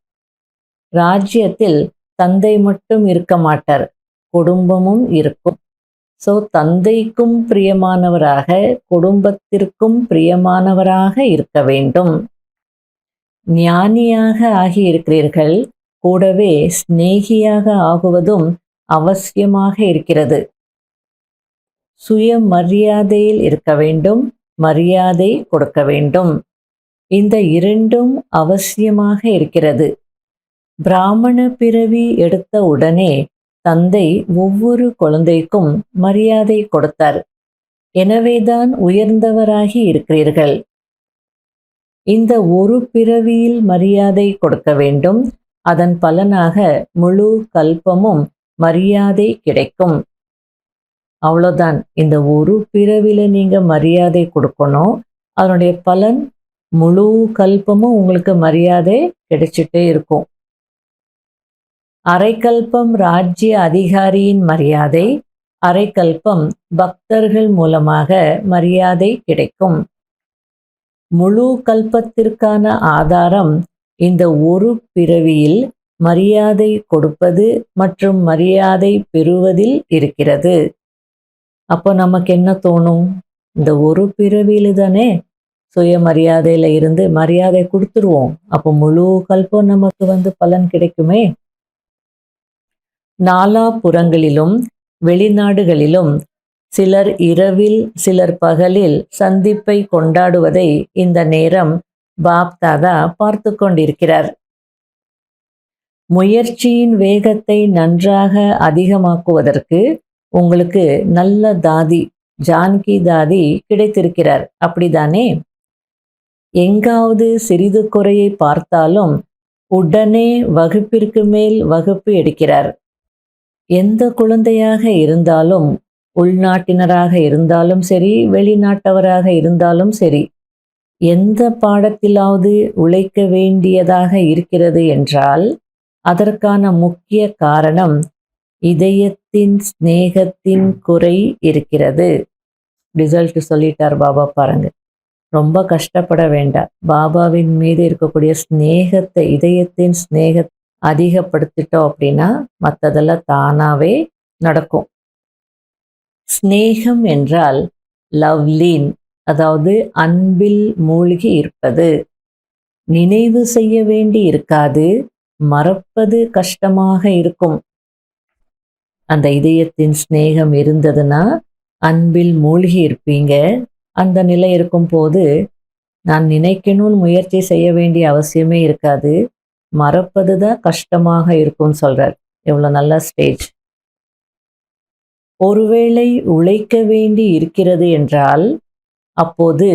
ராஜ்யத்தில் தந்தை மட்டும் இருக்க மாட்டார், குடும்பமும் இருக்கும். ஸோ தந்தைக்கும் பிரியமானவராக குடும்பத்திற்கும் பிரியமானவராக இருக்க வேண்டும். ஞானியாக ஆகியிருக்கிறீர்கள், கூடவே சிநேகியாக ஆகுவதும் அவசியமாக இருக்கிறது. சுய மரியாதையில் இருக்க வேண்டும், மரியாதை கொடுக்க வேண்டும். இந்த இரண்டும் அவசியமாக இருக்கிறது. பிராமண பிறவி எடுத்த உடனே தந்தை ஒவ்வொரு குழந்தைக்கும் மரியாதை கொடுத்தார். எனவேதான் உயர்ந்தவராகி இருக்கிறீர்கள். இந்த ஒரு பிறவியில் மரியாதை கொடுக்க வேண்டும். அதன் பலனாக முழு கல்பமும் மரியாதை கிடைக்கும். அவ்வளோதான். இந்த ஒரு பிறவில நீங்க மரியாதை கொடுக்கணும். அதனுடைய பலன் முழு கல்பமும் உங்களுக்கு மரியாதை கிடைச்சிட்டே இருக்கும். அரைக்கல்பம் ராஜ்ய அதிகாரியின் மரியாதை, அரைக்கல்பம் பக்தர்கள் மூலமாக மரியாதை கிடைக்கும். முழு கல்பத்திற்கான ஆதாரம் இந்த ஒரு பிறவியில் மரியாதை கொடுப்பது மற்றும் மரியாதை பெறுவதில் இருக்கிறது. அப்போ நமக்கு என்ன தோணும்? இந்த ஒரு பிறவியில தானே சுயமரியாதையில இருந்து மரியாதை கொடுத்துருவோம், அப்போ முழு கல்பம் நமக்கு பலன் கிடைக்குமே. நாலாபுறங்களிலும் வெளிநாடுகளிலும் சிலர் இரவில் சிலர் பகலில் சந்திப்பை கொண்டாடுவதை இந்த நேரம் பாப் தாதா பார்த்து கொண்டிருக்கிறார். முயற்சியின் வேகத்தை நன்றாக அதிகமாக்குவதற்கு உங்களுக்கு நல்ல தாதி, ஜான்கி தாதி கிடைத்திருக்கிறார், அப்படிதானே? எங்காவது சிறிது குறையை பார்த்தாலும் உடனே வகுப்பிற்கு மேல் வகுப்பு எடுக்கிறார். எந்த குழந்தையாக இருந்தாலும், உள்நாட்டினராக இருந்தாலும் சரி, வெளிநாட்டவராக இருந்தாலும் சரி, எந்த பாடத்திலாவது உழைக்க வேண்டியதாக இருக்கிறது என்றால் அதற்கான முக்கிய காரணம் இதயத்தின் சிநேகத்தின் குறை இருக்கிறது. ரிசல்ட் சொல்லிட்டார் பாபா. பாருங்க, ரொம்ப கஷ்டப்பட வேண்டாம். பாபாவின் மீது இருக்கக்கூடிய ஸ்நேகத்தை, இதயத்தின் ஸ்நேகத்தை அதிகப்படுத்திட்டோம் அப்படின்னா மற்றதெல்லாம் தானாவே நடக்கும். ஸ்நேகம் என்றால் லவ்லீன், அதாவது அன்பில் மூழ்கி இருப்பது. நினைவு செய்ய வேண்டி இருக்காது, மறப்பது கஷ்டமாக இருக்கும். அந்த இதயத்தின் ஸ்நேகம் இருந்ததுன்னா அன்பில் மூழ்கி இருப்பீங்க. அந்த நிலை இருக்கும் போது நான் நினைக்கணும்னு முயற்சி செய்ய வேண்டிய அவசியமே இருக்காது, மறப்பது தான் கஷ்டமாக இருக்கும்னு சொல்றார். எவ்வளோ நல்ல ஸ்டேஜ். ஒருவேளை உழைக்க வேண்டி இருக்கிறது என்றால் அப்போது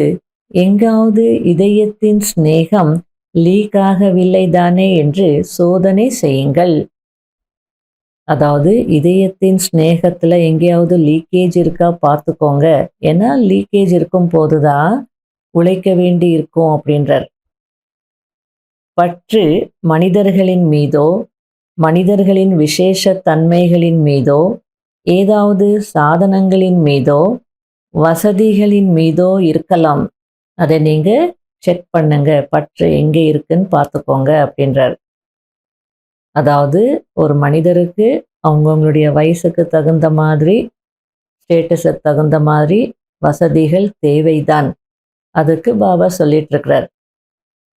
எங்காவது இதயத்தின் சிநேகம் லீக் ஆகவில்லை தானே என்று சோதனை செய்யுங்கள். அதாவது இதயத்தின் ஸ்நேகத்தில் எங்கேயாவது லீக்கேஜ் இருக்கா பார்த்துக்கோங்க. ஏன்னா லீக்கேஜ் இருக்கும் போதுதான் உழைக்க வேண்டி இருக்கும் அப்படின்றார். பற்று மனிதர்களின் மீதோ, மனிதர்களின் விசேஷ தன்மைகளின் மீதோ, ஏதாவது சாதனங்களின் மீதோ, வசதிகளின் மீதோ இருக்கலாம். அதை நீங்கள் செக் பண்ணுங்க, பற்று எங்கே இருக்குன்னு பார்த்துக்கோங்க அப்படின்றார். அதாவது ஒரு மனிதருக்கு அவங்கவுங்களுடைய வயசுக்கு தகுந்த மாதிரி, ஸ்டேட்டஸுக்கு தகுந்த மாதிரி வசதிகள் தேவைதான். அதுக்கு பாபா சொல்லிட்டு இருக்கிறார்.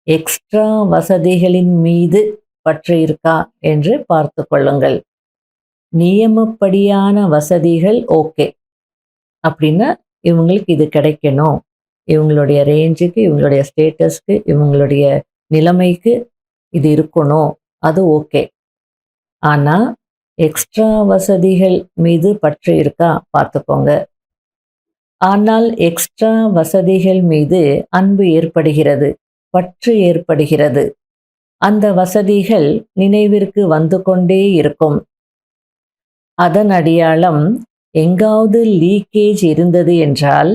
எக்ஸ்ட்ரா வசதிகளின் மீது பற்று இருக்கா என்று பார்த்து கொள்ளுங்கள். நியமப்படியான வசதிகள் ஓகே அப்படின்னா இவங்களுக்கு இது கிடைக்கணும், இவங்களுடைய ரேஞ்சுக்கு, இவங்களுடைய ஸ்டேட்டஸ்க்கு, இவங்களுடைய நிலைமைக்கு இது இருக்கணும், அது ஓகே. ஆனால் எக்ஸ்ட்ரா வசதிகள் மீது பற்று இருக்கா பார்த்துக்கோங்க. ஆனால் எக்ஸ்ட்ரா வசதிகள் மீது அன்பு ஏற்படுகிறது, பற்று ஏற்படுகிறது. அந்த வசதிகள் நினைவிற்கு வந்து கொண்டே இருக்கும். அதன் அடையாளம் எங்காவது லீக்கேஜ் இருந்தது என்றால்,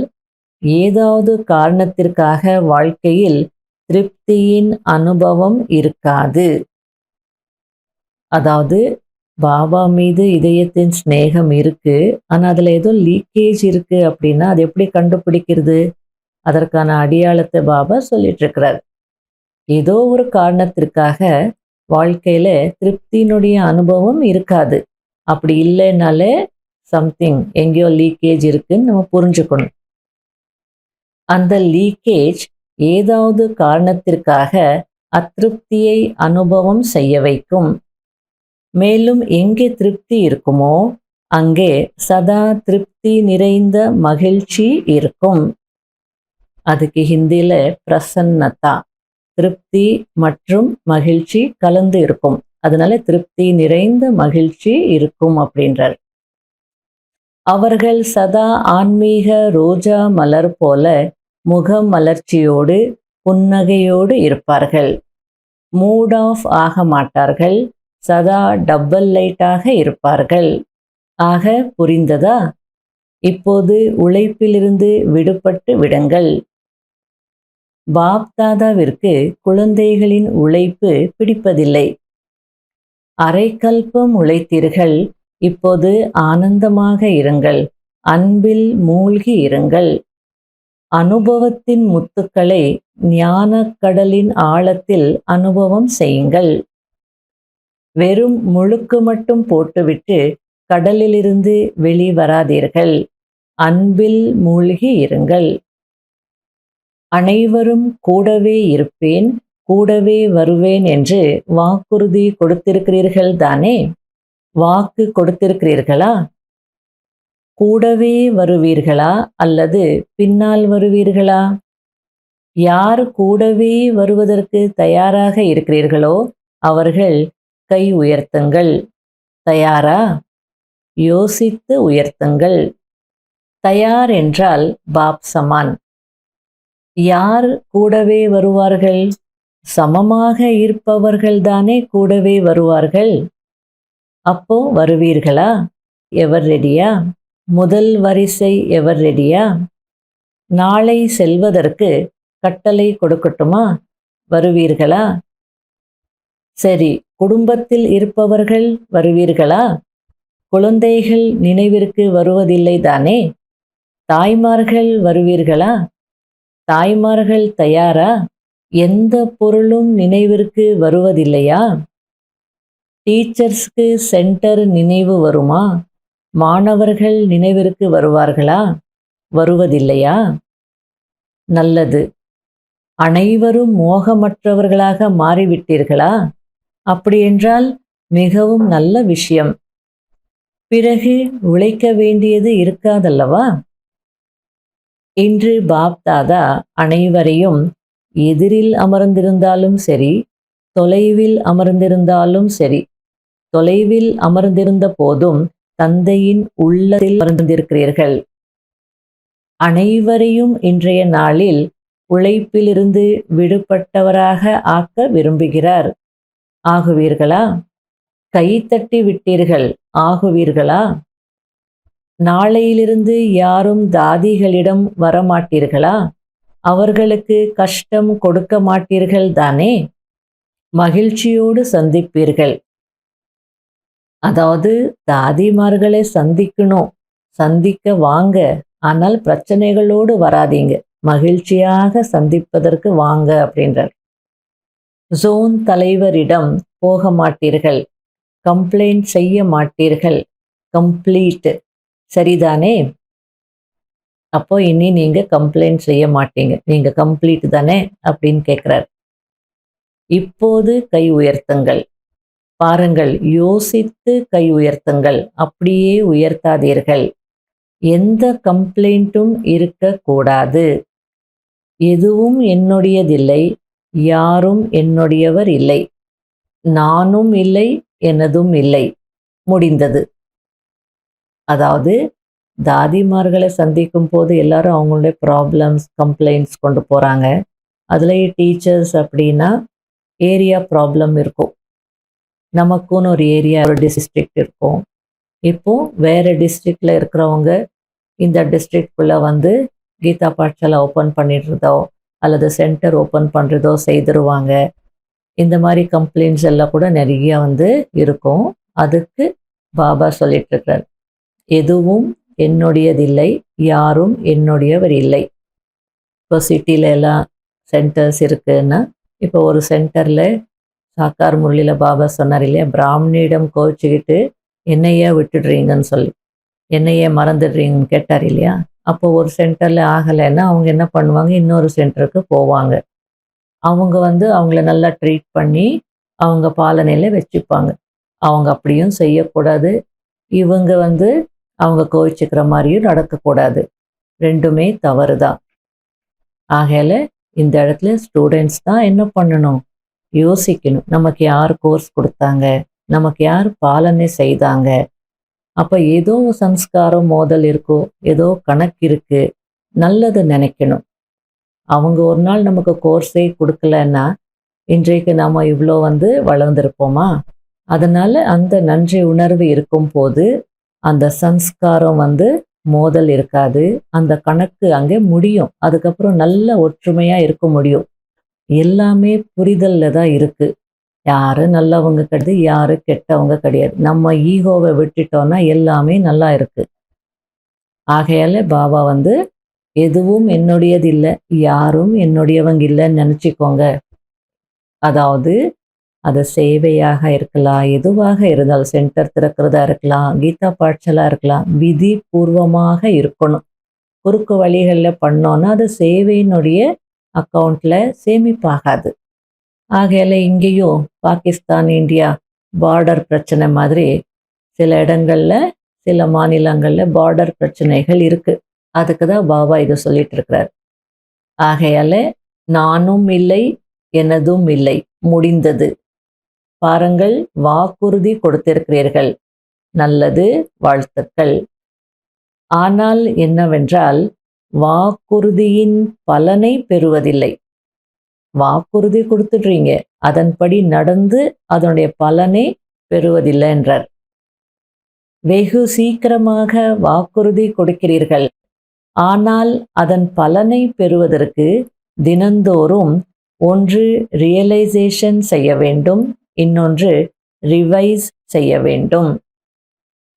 ஏதாவது காரணத்திற்காக வாழ்க்கையில் திருப்தியின் அனுபவம் இருக்காது. அதாவது பாபா மீது இதயத்தின் சிநேகம் இருக்கு, ஆனால் அதில் ஏதோ லீக்கேஜ் இருக்கு அப்படின்னா அது எப்படி கண்டுபிடிக்கிறது? அதற்கான அடையாளத்தை பாபா சொல்லிட்டு இருக்கிறார். ஏதோ ஒரு காரணத்திற்காக வாழ்க்கையில திருப்தியினுடைய அனுபவம் இருக்காது. அப்படி இல்லைனாலே சம்திங் எங்கேயோ லீக்கேஜ் இருக்குன்னு நம்ம புரிஞ்சுக்கணும். அந்த லீக்கேஜ் ஏதாவது காரணத்திற்காக அதிருப்தியை அனுபவம் செய்ய வைக்கும். மேலும் எங்கே திருப்தி இருக்குமோ அங்கே சதா திருப்தி நிறைந்த மகிழ்ச்சி இருக்கும். அதுக்கு ஹிந்தியில பிரசன்னதா, திருப்தி மற்றும் மகிழ்ச்சி கலந்து இருக்கும். அதனால திருப்தி நிறைந்த மகிழ்ச்சி இருக்கும் அப்படின்றார். அவர்கள் சதா ஆன்மீக ரோஜா மலர் போல முக மலர்ச்சியோடு புன்னகையோடு இருப்பார்கள். மூட் ஆஃப் ஆக மாட்டார்கள், சதா டபுள் லைட்டாக இருப்பார்கள். ஆக புரிந்ததா? இப்போது உழைப்பிலிருந்து விடுபட்டு விடுங்கள். பாப்தாதாவிற்கு குழந்தைகளின் உழைப்பு பிடிப்பதில்லை. அரைக்கல்பம் உழைத்தீர்கள், இப்போது ஆனந்தமாக இருங்கள், அன்பில் மூழ்கி இருங்கள். அனுபவத்தின் முத்துக்களை ஞானக் கடலின் ஆழத்தில் அனுபவம் செய்யுங்கள். வெறும் முழுக்கு மட்டும் போட்டுவிட்டு கடலிலிருந்து வெளிவராதீர்கள், அன்பில் மூழ்கி இருங்கள். அனைவரும் கூடவே இருப்பேன், கூடவே வருவேன் என்று வாக்குறுதி கொடுத்திருக்கிறீர்கள் தானே? வாக்கு கொடுத்திருக்கிறீர்களா? கூடவே வருவீர்களா அல்லது பின்னால் வருவீர்களா? யார் கூடவே வருவதற்கு தயாராக இருக்கிறீர்களோ அவர்கள் கை உயர்த்துங்கள். தயாரா? யோசித்து உயர்த்துங்கள். தயார் என்றால் பாப் சமான். யார் கூடவே வருவார்கள்? சமமாக இருப்பவர்கள்தானே கூடவே வருவார்கள். அப்போ வருவீர்களா? எவர் ரெடியா? முதல் வரிசை எவர் ரெடியா? நாளை செல்வதற்கு கட்டளை கொடுக்கட்டுமா? வருவீர்களா? சரி, குடும்பத்தில் இருப்பவர்கள் வருவீர்களா? குழந்தைகள் நினைவிற்கு வருவதில்லை தானே? தாய்மார்கள் வருவீர்களா? தாய்மார்கள் தயாரா? எந்த பொருளும் நினைவிற்கு வருவதில்லையா? டீச்சர்ஸ்க்கு சென்டர் நினைவு வருமா? மாணவர்கள் நினைவிற்கு வருவார்களா? வருவதில்லையா? நல்லது. அனைவரும் மோகமற்றவர்களாக மாறிவிட்டீர்களா? அப்படியென்றால் மிகவும் நல்ல விஷயம். பிறகு உழைக்க வேண்டியது இருக்காதல்லவா? இன்று பாப்தாதா அனைவரையும் எதிரில் அமர்ந்திருந்தாலும் சரி, தொலைவில் அமர்ந்திருந்தாலும் சரி, தொலைவில் அமர்ந்திருந்த போதும் தந்தையின் உள்ளத்தில் அமர்ந்திருக்கிறீர்கள். அனைவரையும் இன்றைய நாளில் உழைப்பிலிருந்து விடுபட்டவராக ஆக்க விரும்புகிறார். ஆகுவீர்களா? கைத்தட்டி விட்டீர்கள், ஆகுவீர்களா? நாளையிலிருந்து யாரும் தாதிகளிடம் வரமாட்டீர்களா? அவர்களுக்கு கஷ்டம் கொடுக்க மாட்டீர்கள் தானே? மகிழ்ச்சியோடு சந்திப்பீர்கள். அதாவது தாதிமார்களை சந்திக்கணும், சந்திக்க வாங்க, ஆனால் பிரச்சனைகளோடு வராதீங்க, மகிழ்ச்சியாக சந்திப்பதற்கு வாங்க அப்படின்றார். ஜோன் தலைவரிடம் போக மாட்டீர்கள், கம்ப்ளைண்ட் செய்ய மாட்டீர்கள். கம்ப்ளீட் சரிதானே? அப்போ இனி நீங்க கம்ப்ளைண்ட் செய்ய மாட்டீங்க, நீங்க கம்ப்ளீட் தானே அப்படின்னு கேட்கிறார். இப்போது கை உயர்த்துங்கள். பாருங்கள், யோசித்து கை உயர்த்துங்கள், அப்படியே உயர்த்தாதீர்கள். எந்த கம்ப்ளைண்ட்டும் இருக்கக்கூடாது. எதுவும் என்னுடையதில்லை, யாரும் என்னுடையவர் இல்லை, நானும் இல்லை, எனதும் இல்லை, முடிந்தது. அதாவது தாதிமார்களை சந்திக்கும் போது எல்லாரும் அவங்களுடைய ப்ராப்ளம்ஸ் கம்ப்ளைண்ட்ஸ் கொண்டு போகிறாங்க. அதுலேயே டீச்சர்ஸ் அப்படின்னா ஏரியா ப்ராப்ளம் இருக்கும். நமக்குன்னு ஒரு ஏரியா, ஒரு டிஸ்ட்ரிக்ட் இருக்கும். இப்போது வேறு டிஸ்ட்ரிக்டில் இருக்கிறவங்க இந்த டிஸ்ட்ரிக்ட்குள்ளே வந்து கீதா பாட்சாலா ஓப்பன் பண்ணிடுறதோ அல்லது சென்டர் ஓப்பன் பண்ணுறதோ செய்திருவாங்க. இந்த மாதிரி கம்ப்ளைண்ட்ஸ் எல்லாம் கூட நிறைய வந்து இருக்கும். அதுக்கு பாபா சொல்லிட்டு இருக்கிறார், எதுவும் என்னுடையதில்லை, யாரும் என்னுடையவர் இல்லை. இப்போ சிட்டியில் எல்லாம் சென்டர்ஸ் இருக்குன்னா, இப்போ ஒரு சென்டரில் சாக்கார் முரளியில் பாபா சொன்னார் இல்லையா, பிராமணியிடம் கோச்சிக்கிட்டு என்னையே விட்டுடுறீங்கன்னு சொல்லி, என்னையே மறந்துடுறீங்கன்னு கேட்டார் இல்லையா. அப்போ ஒரு சென்டரில் ஆகலைன்னா அவங்க என்ன பண்ணுவாங்க, இன்னொரு சென்டருக்கு போவாங்க. அவங்க வந்து அவங்கள நல்லா ட்ரீட் பண்ணி அவங்க பாலனையில் வச்சுப்பாங்க. அவங்க அப்படியும் செய்யக்கூடாது, இவங்க வந்து அவங்க கோவிச்சுக்கிற மாதிரியும் நடக்கக்கூடாது. ரெண்டுமே தவறு தான். ஆகையால் இந்த இடத்துல ஸ்டூடெண்ட்ஸ் தான் என்ன பண்ணணும், யோசிக்கணும். நமக்கு யார் கோர்ஸ் கொடுத்தாங்க, நமக்கு யார் பாலனை செய்தாங்க. அப்போ ஏதோ சம்ஸ்காரம் மோதல் இருக்கோ, ஏதோ கணக்கு இருக்குது, நல்லது நினைக்கணும். அவங்க ஒரு நாள் நமக்கு கோர்ஸே கொடுக்கலன்னா இன்றைக்கு நாம் இவ்வளோ வந்து வளர்ந்துருப்போமா? அதனால் அந்த நன்றி உணர்வு இருக்கும் போது அந்த சம்ஸ்காரம் வந்து மோதல் இருக்காது, அந்த கணக்கு அங்கே முடியும். அதுக்கப்புறம் நல்ல ஒற்றுமையாக இருக்க முடியும். எல்லாமே புரிதலில் தான் இருக்குது. யாரு நல்லவங்க கிடையாது, யாரு கெட்டவங்க கிடையாது. நம்ம ஈகோவை விட்டுட்டோன்னா எல்லாமே நல்லா இருக்குது. ஆகையால் பாபா வந்து எதுவும் என்னுடையது இல்லை, யாரும் என்னுடையவங்க இல்லைன்னு நினச்சிக்கோங்க. அதாவது அது சேவையாக இருக்கலாம், எதுவாக இருந்தாலும், சென்டர் திறக்கிறதா இருக்கலாம், கீதா பாட்சாலா இருக்கலாம், விதி பூர்வமாக இருக்கணும். குறுக்கு வழிகளில் பண்ணோன்னா அது சேவையினுடைய அக்கௌண்ட்டில் சேமிப்பாகாது. ஆகையால் இங்கேயும் பாகிஸ்தான் இந்தியா பார்டர் பிரச்சனை மாதிரி சில இடங்களில் சில மாநிலங்களில் பார்டர் பிரச்சனைகள் இருக்குது. அதுக்கு தான் பாபா இதை சொல்லிட்டு இருக்கிறார். ஆகையால் நானும் இல்லை, எனதும் இல்லை, முடிந்தது. பாருங்கள், வாக்குறுதி கொடுத்திருக்கிறீர்கள், நல்லது, வாழ்த்துக்கள். ஆனால் என்னவென்றால் வாக்குறுதியின் பலனை பெறுவதில்லை. வாக்குறுதி கொடுத்துடுறீங்க, அதன்படி நடந்து அதனுடைய பலனை பெறுவதில்லை என்றார். வெகு சீக்கிரமாக வாக்குறுதி கொடுக்கிறீர்கள், ஆனால் அதன் பலனை பெறுவதற்கு தினந்தோறும் ஒன்று ரியலைசேஷன் செய்ய வேண்டும், இன்னொன்று ரிவைஸ் செய்ய வேண்டும்.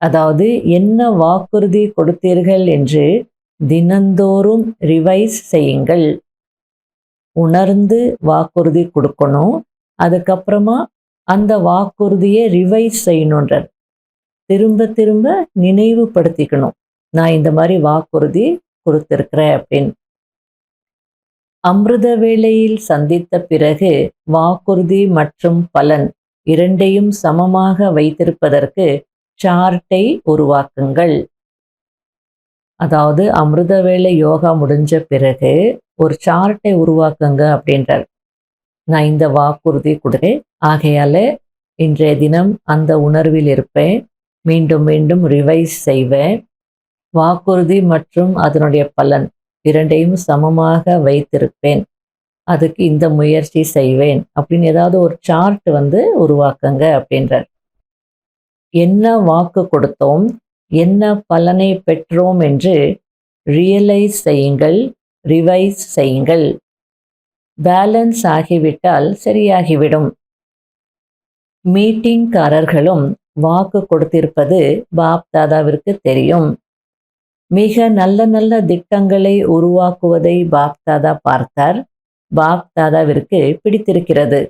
அதாவது என்ன வாக்குறுதி கொடுத்தீர்கள் என்று தினந்தோறும் ரிவைஸ் செய்யுங்கள். உணர்ந்து வாக்குறுதி கொடுக்கணும், அதுக்கப்புறமா அந்த வாக்குறுதியை ரிவைஸ் செய்யணுன்றார். திரும்ப திரும்ப நினைவுபடுத்திக்கணும், நான் இந்த மாதிரி வாக்குறுதி கொடுத்திருக்கிறேன் அப்படின்னு. அமிர்த வேளையில் சந்தித்த பிறகு வாக்குறுதி மற்றும் பலன் இரண்டையும் சமமாக வைத்திருப்பதற்கு சார்ட்டை உருவாக்குங்கள். அதாவது அமிர்த வேளை யோகா முடிஞ்ச பிறகு ஒரு சார்ட்டை உருவாக்குங்க அப்படின்றார். நான் இந்த வாக்குறுதி கொடுக்கிறேன், ஆகையால இன்றைய தினம் அந்த உணர்வில் இருப்பேன், மீண்டும் மீண்டும் ரிவைஸ் செய்வேன். வாக்குறுதி மற்றும் அதனுடைய பலன் இரண்டையும் சமமாக வைத்திருப்பேன், அதுக்கு இந்த முயற்சி செய்வேன் அப்படின்னு ஏதாவது ஒரு சார்ட் வந்து உருவாக்குங்க அப்படின்றார். என்ன வாக்கு கொடுத்தோம், என்ன பலனை பெற்றோம் என்று ரியலைஸ் செய்யுங்கள், ரிவைஸ் செய்யுங்கள். பேலன்ஸ் ஆகிவிட்டால் சரியாகிவிடும். மீட்டிங்காரர்களும் வாக்கு கொடுத்திருப்பது பாப் தாதாவிற்கு தெரியும். மிக நல்ல நல்ல திட்டங்களை உருவாக்குவதை பாப் தாதா பார்த்தார். பாப் தாதாவிற்கு பிடித்திருக்கிறது.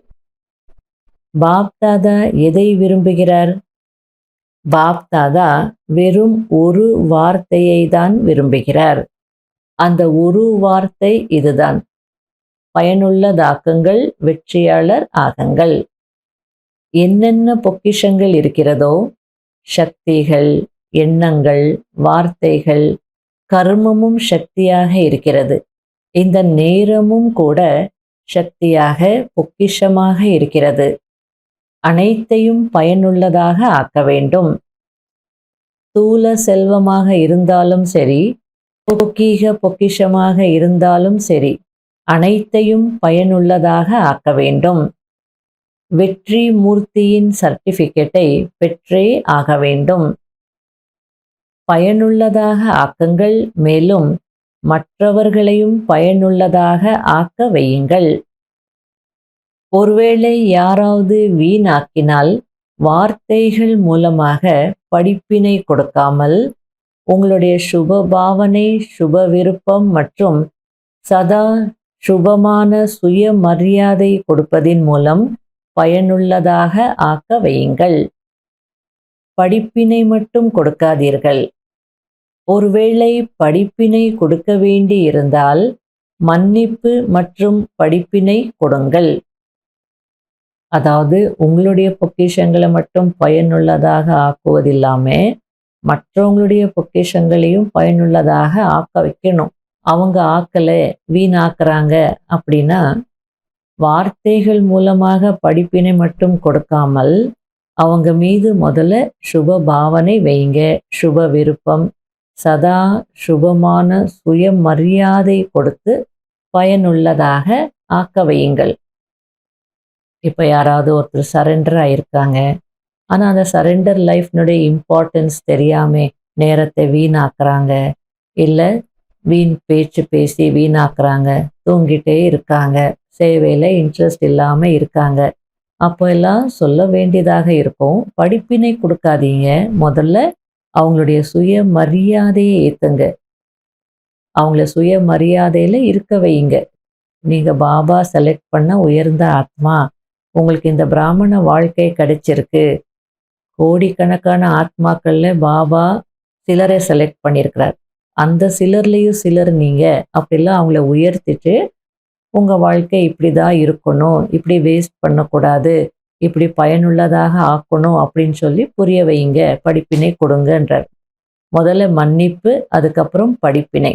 பாப் தாதா எதை விரும்புகிறார்? பாப் தாதா வெறும் ஒரு வார்த்தையை தான் விரும்புகிறார். அந்த ஒரு வார்த்தை இதுதான்: பயனுள்ளதாக்குங்கள், வெற்றியாளர் ஆகுங்கள். என்னென்ன பொக்கிஷங்கள் இருக்கிறதோ, சக்திகள், எண்ணங்கள், வார்த்தைகள், கர்மமும் சக்தியாக இருக்கிறது. இந்த நேரமும் கூட சக்தியாக, பொக்கிஷமாக இருக்கிறது. அனைத்தையும் பயனுள்ளதாக ஆக்க வேண்டும். ஸ்தூல செல்வமாக இருந்தாலும் சரி, லௌகீக பொக்கிஷமாக இருந்தாலும் சரி, அனைத்தையும் பயனுள்ளதாக ஆக்க வேண்டும். வெற்றி மூர்த்தியின் சர்டிபிகேட்டை பெற்றே ஆக வேண்டும். பயனுள்ளதாக ஆக்குங்கள், மேலும் மற்றவர்களையும் பயனுள்ளதாக ஆக்க வையுங்கள். ஒருவேளை யாராவது வீணாக்கினால் வார்த்தைகள் மூலமாக படிப்பினை கொடுக்காமல் உங்களுடைய சுப பாவனை, சுப விருப்பம் மற்றும் சதா சுபமான சுய மரியாதை கொடுப்பதின் மூலம் பயனுள்ளதாக ஆக்க வையுங்கள். படிப்பினை மட்டும் கொடுக்காதீர்கள். ஒருவேளை படிப்பினை கொடுக்க வேண்டி இருந்தால் மன்னிப்பு மற்றும் படிப்பினை கொடுங்கள். அதாவது உங்களுடைய பொக்கிஷங்களை மட்டும் பயனுள்ளதாக ஆக்குவதில்லாம மற்றவங்களுடைய பொக்கிஷங்களையும் பயனுள்ளதாக ஆக்க வைக்கணும். அவங்க ஆக்கலை, வீணாக்குறாங்க அப்படின்னா வார்த்தைகள் மூலமாக படிப்பினை மட்டும் கொடுக்காமல் அவங்க மீது முதல்ல சுப பாவனை வைங்க, சுப விருப்பம், சதா சுபமான சுய மரியாதை கொடுத்து பயனுள்ளதாக ஆக்க வையுங்கள். இப்போ யாராவது ஒருத்தர் சரண்டர் ஆயிருக்காங்க, ஆனால் அந்த சரண்டர் லைஃப்னுடைய இம்பார்ட்டன்ஸ் தெரியாமல் நேரத்தை வீணாக்குறாங்க, இல்லை வீண் பேச்சு பேசி வீணாக்குறாங்க, தூங்கிட்டே இருக்காங்க, சேவையில் இன்ட்ரெஸ்ட் இல்லாமல் இருக்காங்க. அப்போ எல்லாம் சொல்ல வேண்டியதாக இருக்கும், படிப்பினை கொடுக்காதீங்க, முதல்ல அவங்களுடைய சுய மரியாதையை ஏற்றுங்க, அவங்கள சுய மரியாதையில் இருக்க வையுங்க. நீங்கள் பாபா செலக்ட் பண்ண உயர்ந்த ஆத்மா, உங்களுக்கு இந்த பிராமண வாழ்க்கை கிடைச்சிருக்கு. கோடிக்கணக்கான ஆத்மாக்கள்ல பாபா சிலரை செலக்ட் பண்ணியிருக்கிறார். அந்த சிலர்லேயும் சிலர் நீங்கள் அப்படிலாம் அவங்கள உயர்த்திட்டு உங்கள் வாழ்க்கை இப்படி தான் இருக்கணும், இப்படி வேஸ்ட் பண்ணக்கூடாது, இப்படி பயனுள்ளதாக ஆக்கணும் அப்படின்னு சொல்லி புரிய வைங்க, படிப்பினை கொடுங்கன்றார். முதல்ல மன்னிப்பு, அதுக்கப்புறம் படிப்பினை.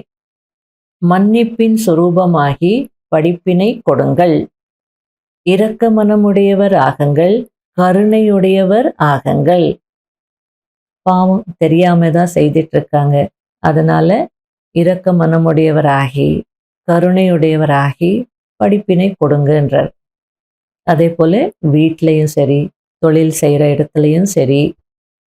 மன்னிப்பின் சுரூபமாகி படிப்பினை கொடுங்கள். இரக்க மனமுடையவர் ஆகுங்கள், கருணையுடையவர் ஆகுங்கள். பாவம் தெரியாம தான் செய்துட்டு இருக்காங்க, அதனால இரக்க மனமுடையவராகி கருணையுடையவராகி படிப்பினை கொடுங்கன்றார். அதே போல வீட்லேயும் சரி, தொழில் செய்கிற இடத்துலையும் சரி,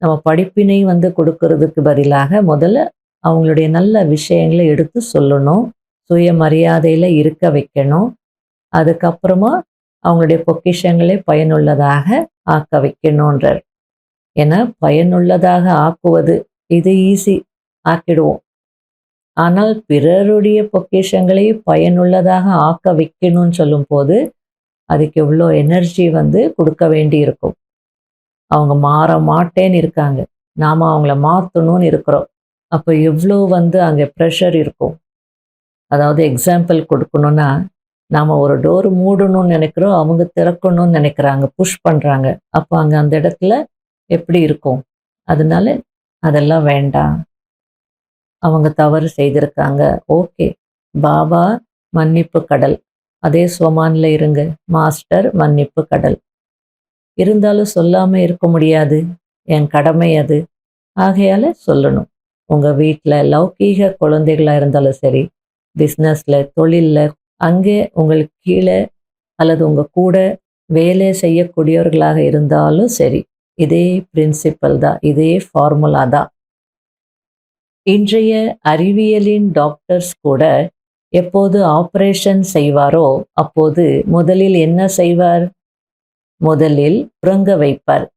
நம்ம படிப்பினை கொடுக்கறதுக்கு பதிலாக முதல்ல அவங்களுடைய நல்ல விஷயங்களை எடுத்து சொல்லணும், சுயமரியாதையில் இருக்க வைக்கணும். அதுக்கப்புறமா அவங்களுடைய பொக்கிஷங்களை பயனுள்ளதாக ஆக்க வைக்கணுன்றார். ஏன்னா பயனுள்ளதாக ஆக்குவது இது ஈஸி, ஆக்கிடுவோம். ஆனால் பிறருடைய பொக்கிஷங்களை பயனுள்ளதாக ஆக்க வைக்கணும்னு சொல்லும்போது அதுக்கு எவ்வளோ எனர்ஜி கொடுக்க வேண்டி இருக்கும். அவங்க மாற மாட்டேன்னு இருக்காங்க, நாம் அவங்கள மாற்றணும்னு இருக்கிறோம். அப்போ எவ்வளோ அங்கே ப்ரெஷர் இருக்கும். அதாவது எக்ஸாம்பிள் கொடுக்கணுன்னா, நாம் ஒரு டோர் மூடணும்னு நினைக்கிறோம், அவங்க திறக்கணும்னு நினைக்கிறாங்க, புஷ் பண்ணுறாங்க. அப்போ அங்கே அந்த இடத்துல எப்படி இருக்கும்? அதனால அதெல்லாம் வேண்டாம். அவங்க தவறு செய்திருக்காங்க, ஓகே, பாபா மன்னிப்பு கடல், அதே ஸ்வமானில் இருங்க, மாஸ்டர் மன்னிப்பு கடல். இருந்தாலும் சொல்லாமல் இருக்க முடியாது, என் கடமை அது. ஆகையால் சொல்லணும். உங்கள் வீட்டில் லௌகீக குழந்தைகளாக இருந்தாலும் சரி, பிஸ்னஸில், தொழிலில், அங்கே உங்களுக்கு கீழே அல்லது உங்கள் கூட வேலை செய்யக்கூடியவர்களாக இருந்தாலும் சரி, இதே பிரின்சிபல் தான், இதே ஃபார்முலா தான். இன்றைய அறிவியலின் டாக்டர்ஸ் கூட எப்போது ஆப்ரேஷன் செய்வாரோ அப்போது முதலில் என்ன செய்வார்? முதலில் உறங்க வைப்பார்,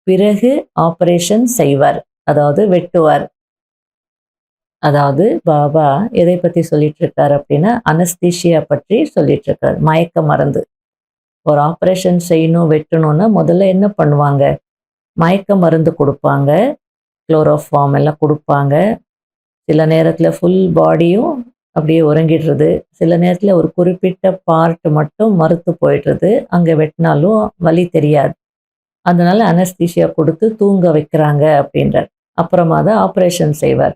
பிறகு ஆப்ரேஷன் செய்வார், அதாவது வெட்டுவார். அதாவது பாபா எதை பற்றி சொல்லிட்டு இருக்கார் அப்படின்னா, அனஸ்தீஷியா பற்றி சொல்லிட்டு இருக்கார், மயக்க மருந்து. ஒரு ஆப்ரேஷன் செய்யணும், வெட்டணும்னா முதல்ல என்ன பண்ணுவாங்க? மயக்க மருந்து கொடுப்பாங்க, குளோரோஃபார்ம் எல்லாம் கொடுப்பாங்க. சில நேரத்தில் ஃபுல் பாடியும் அப்படியே உறங்கிடுறது, சில நேரத்தில் ஒரு குறிப்பிட்ட பார்ட் மட்டும் மறுத்து போயிடுறது, அங்கே வெட்டினாலும் வலி தெரியாது. அதனால அனஸ்தீசியா கொடுத்து தூங்க வைக்கிறாங்க அப்படின்றார். அப்புறமா தான் ஆப்ரேஷன் செய்வார்.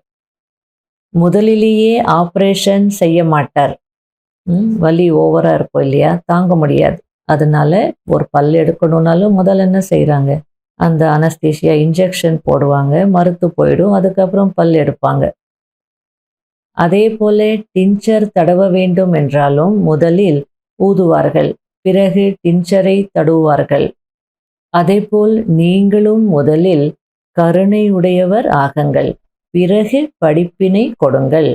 முதலிலேயே ஆப்ரேஷன் செய்ய மாட்டார். வலி ஓவராக இருக்கும் இல்லையா, தாங்க முடியாது. அதனால ஒரு பல் எடுக்கணுன்னாலும் முதல்ல என்ன செய்கிறாங்க, அந்த அனஸ்தீசியா இன்ஜெக்ஷன் போடுவாங்க, மறுத்து போயிடும், அதுக்கப்புறம் பல் எடுப்பாங்க. அதே போல டிஞ்சர் தடவ வேண்டும் என்றாலும் முதலில் ஊதுவார்கள், பிறகு டிஞ்சரை தடுவார்கள். அதேபோல் நீங்களும் முதலில் கருணை உடையவர் ஆகுங்கள், பிறகு படிப்பினை கொடுங்கள்.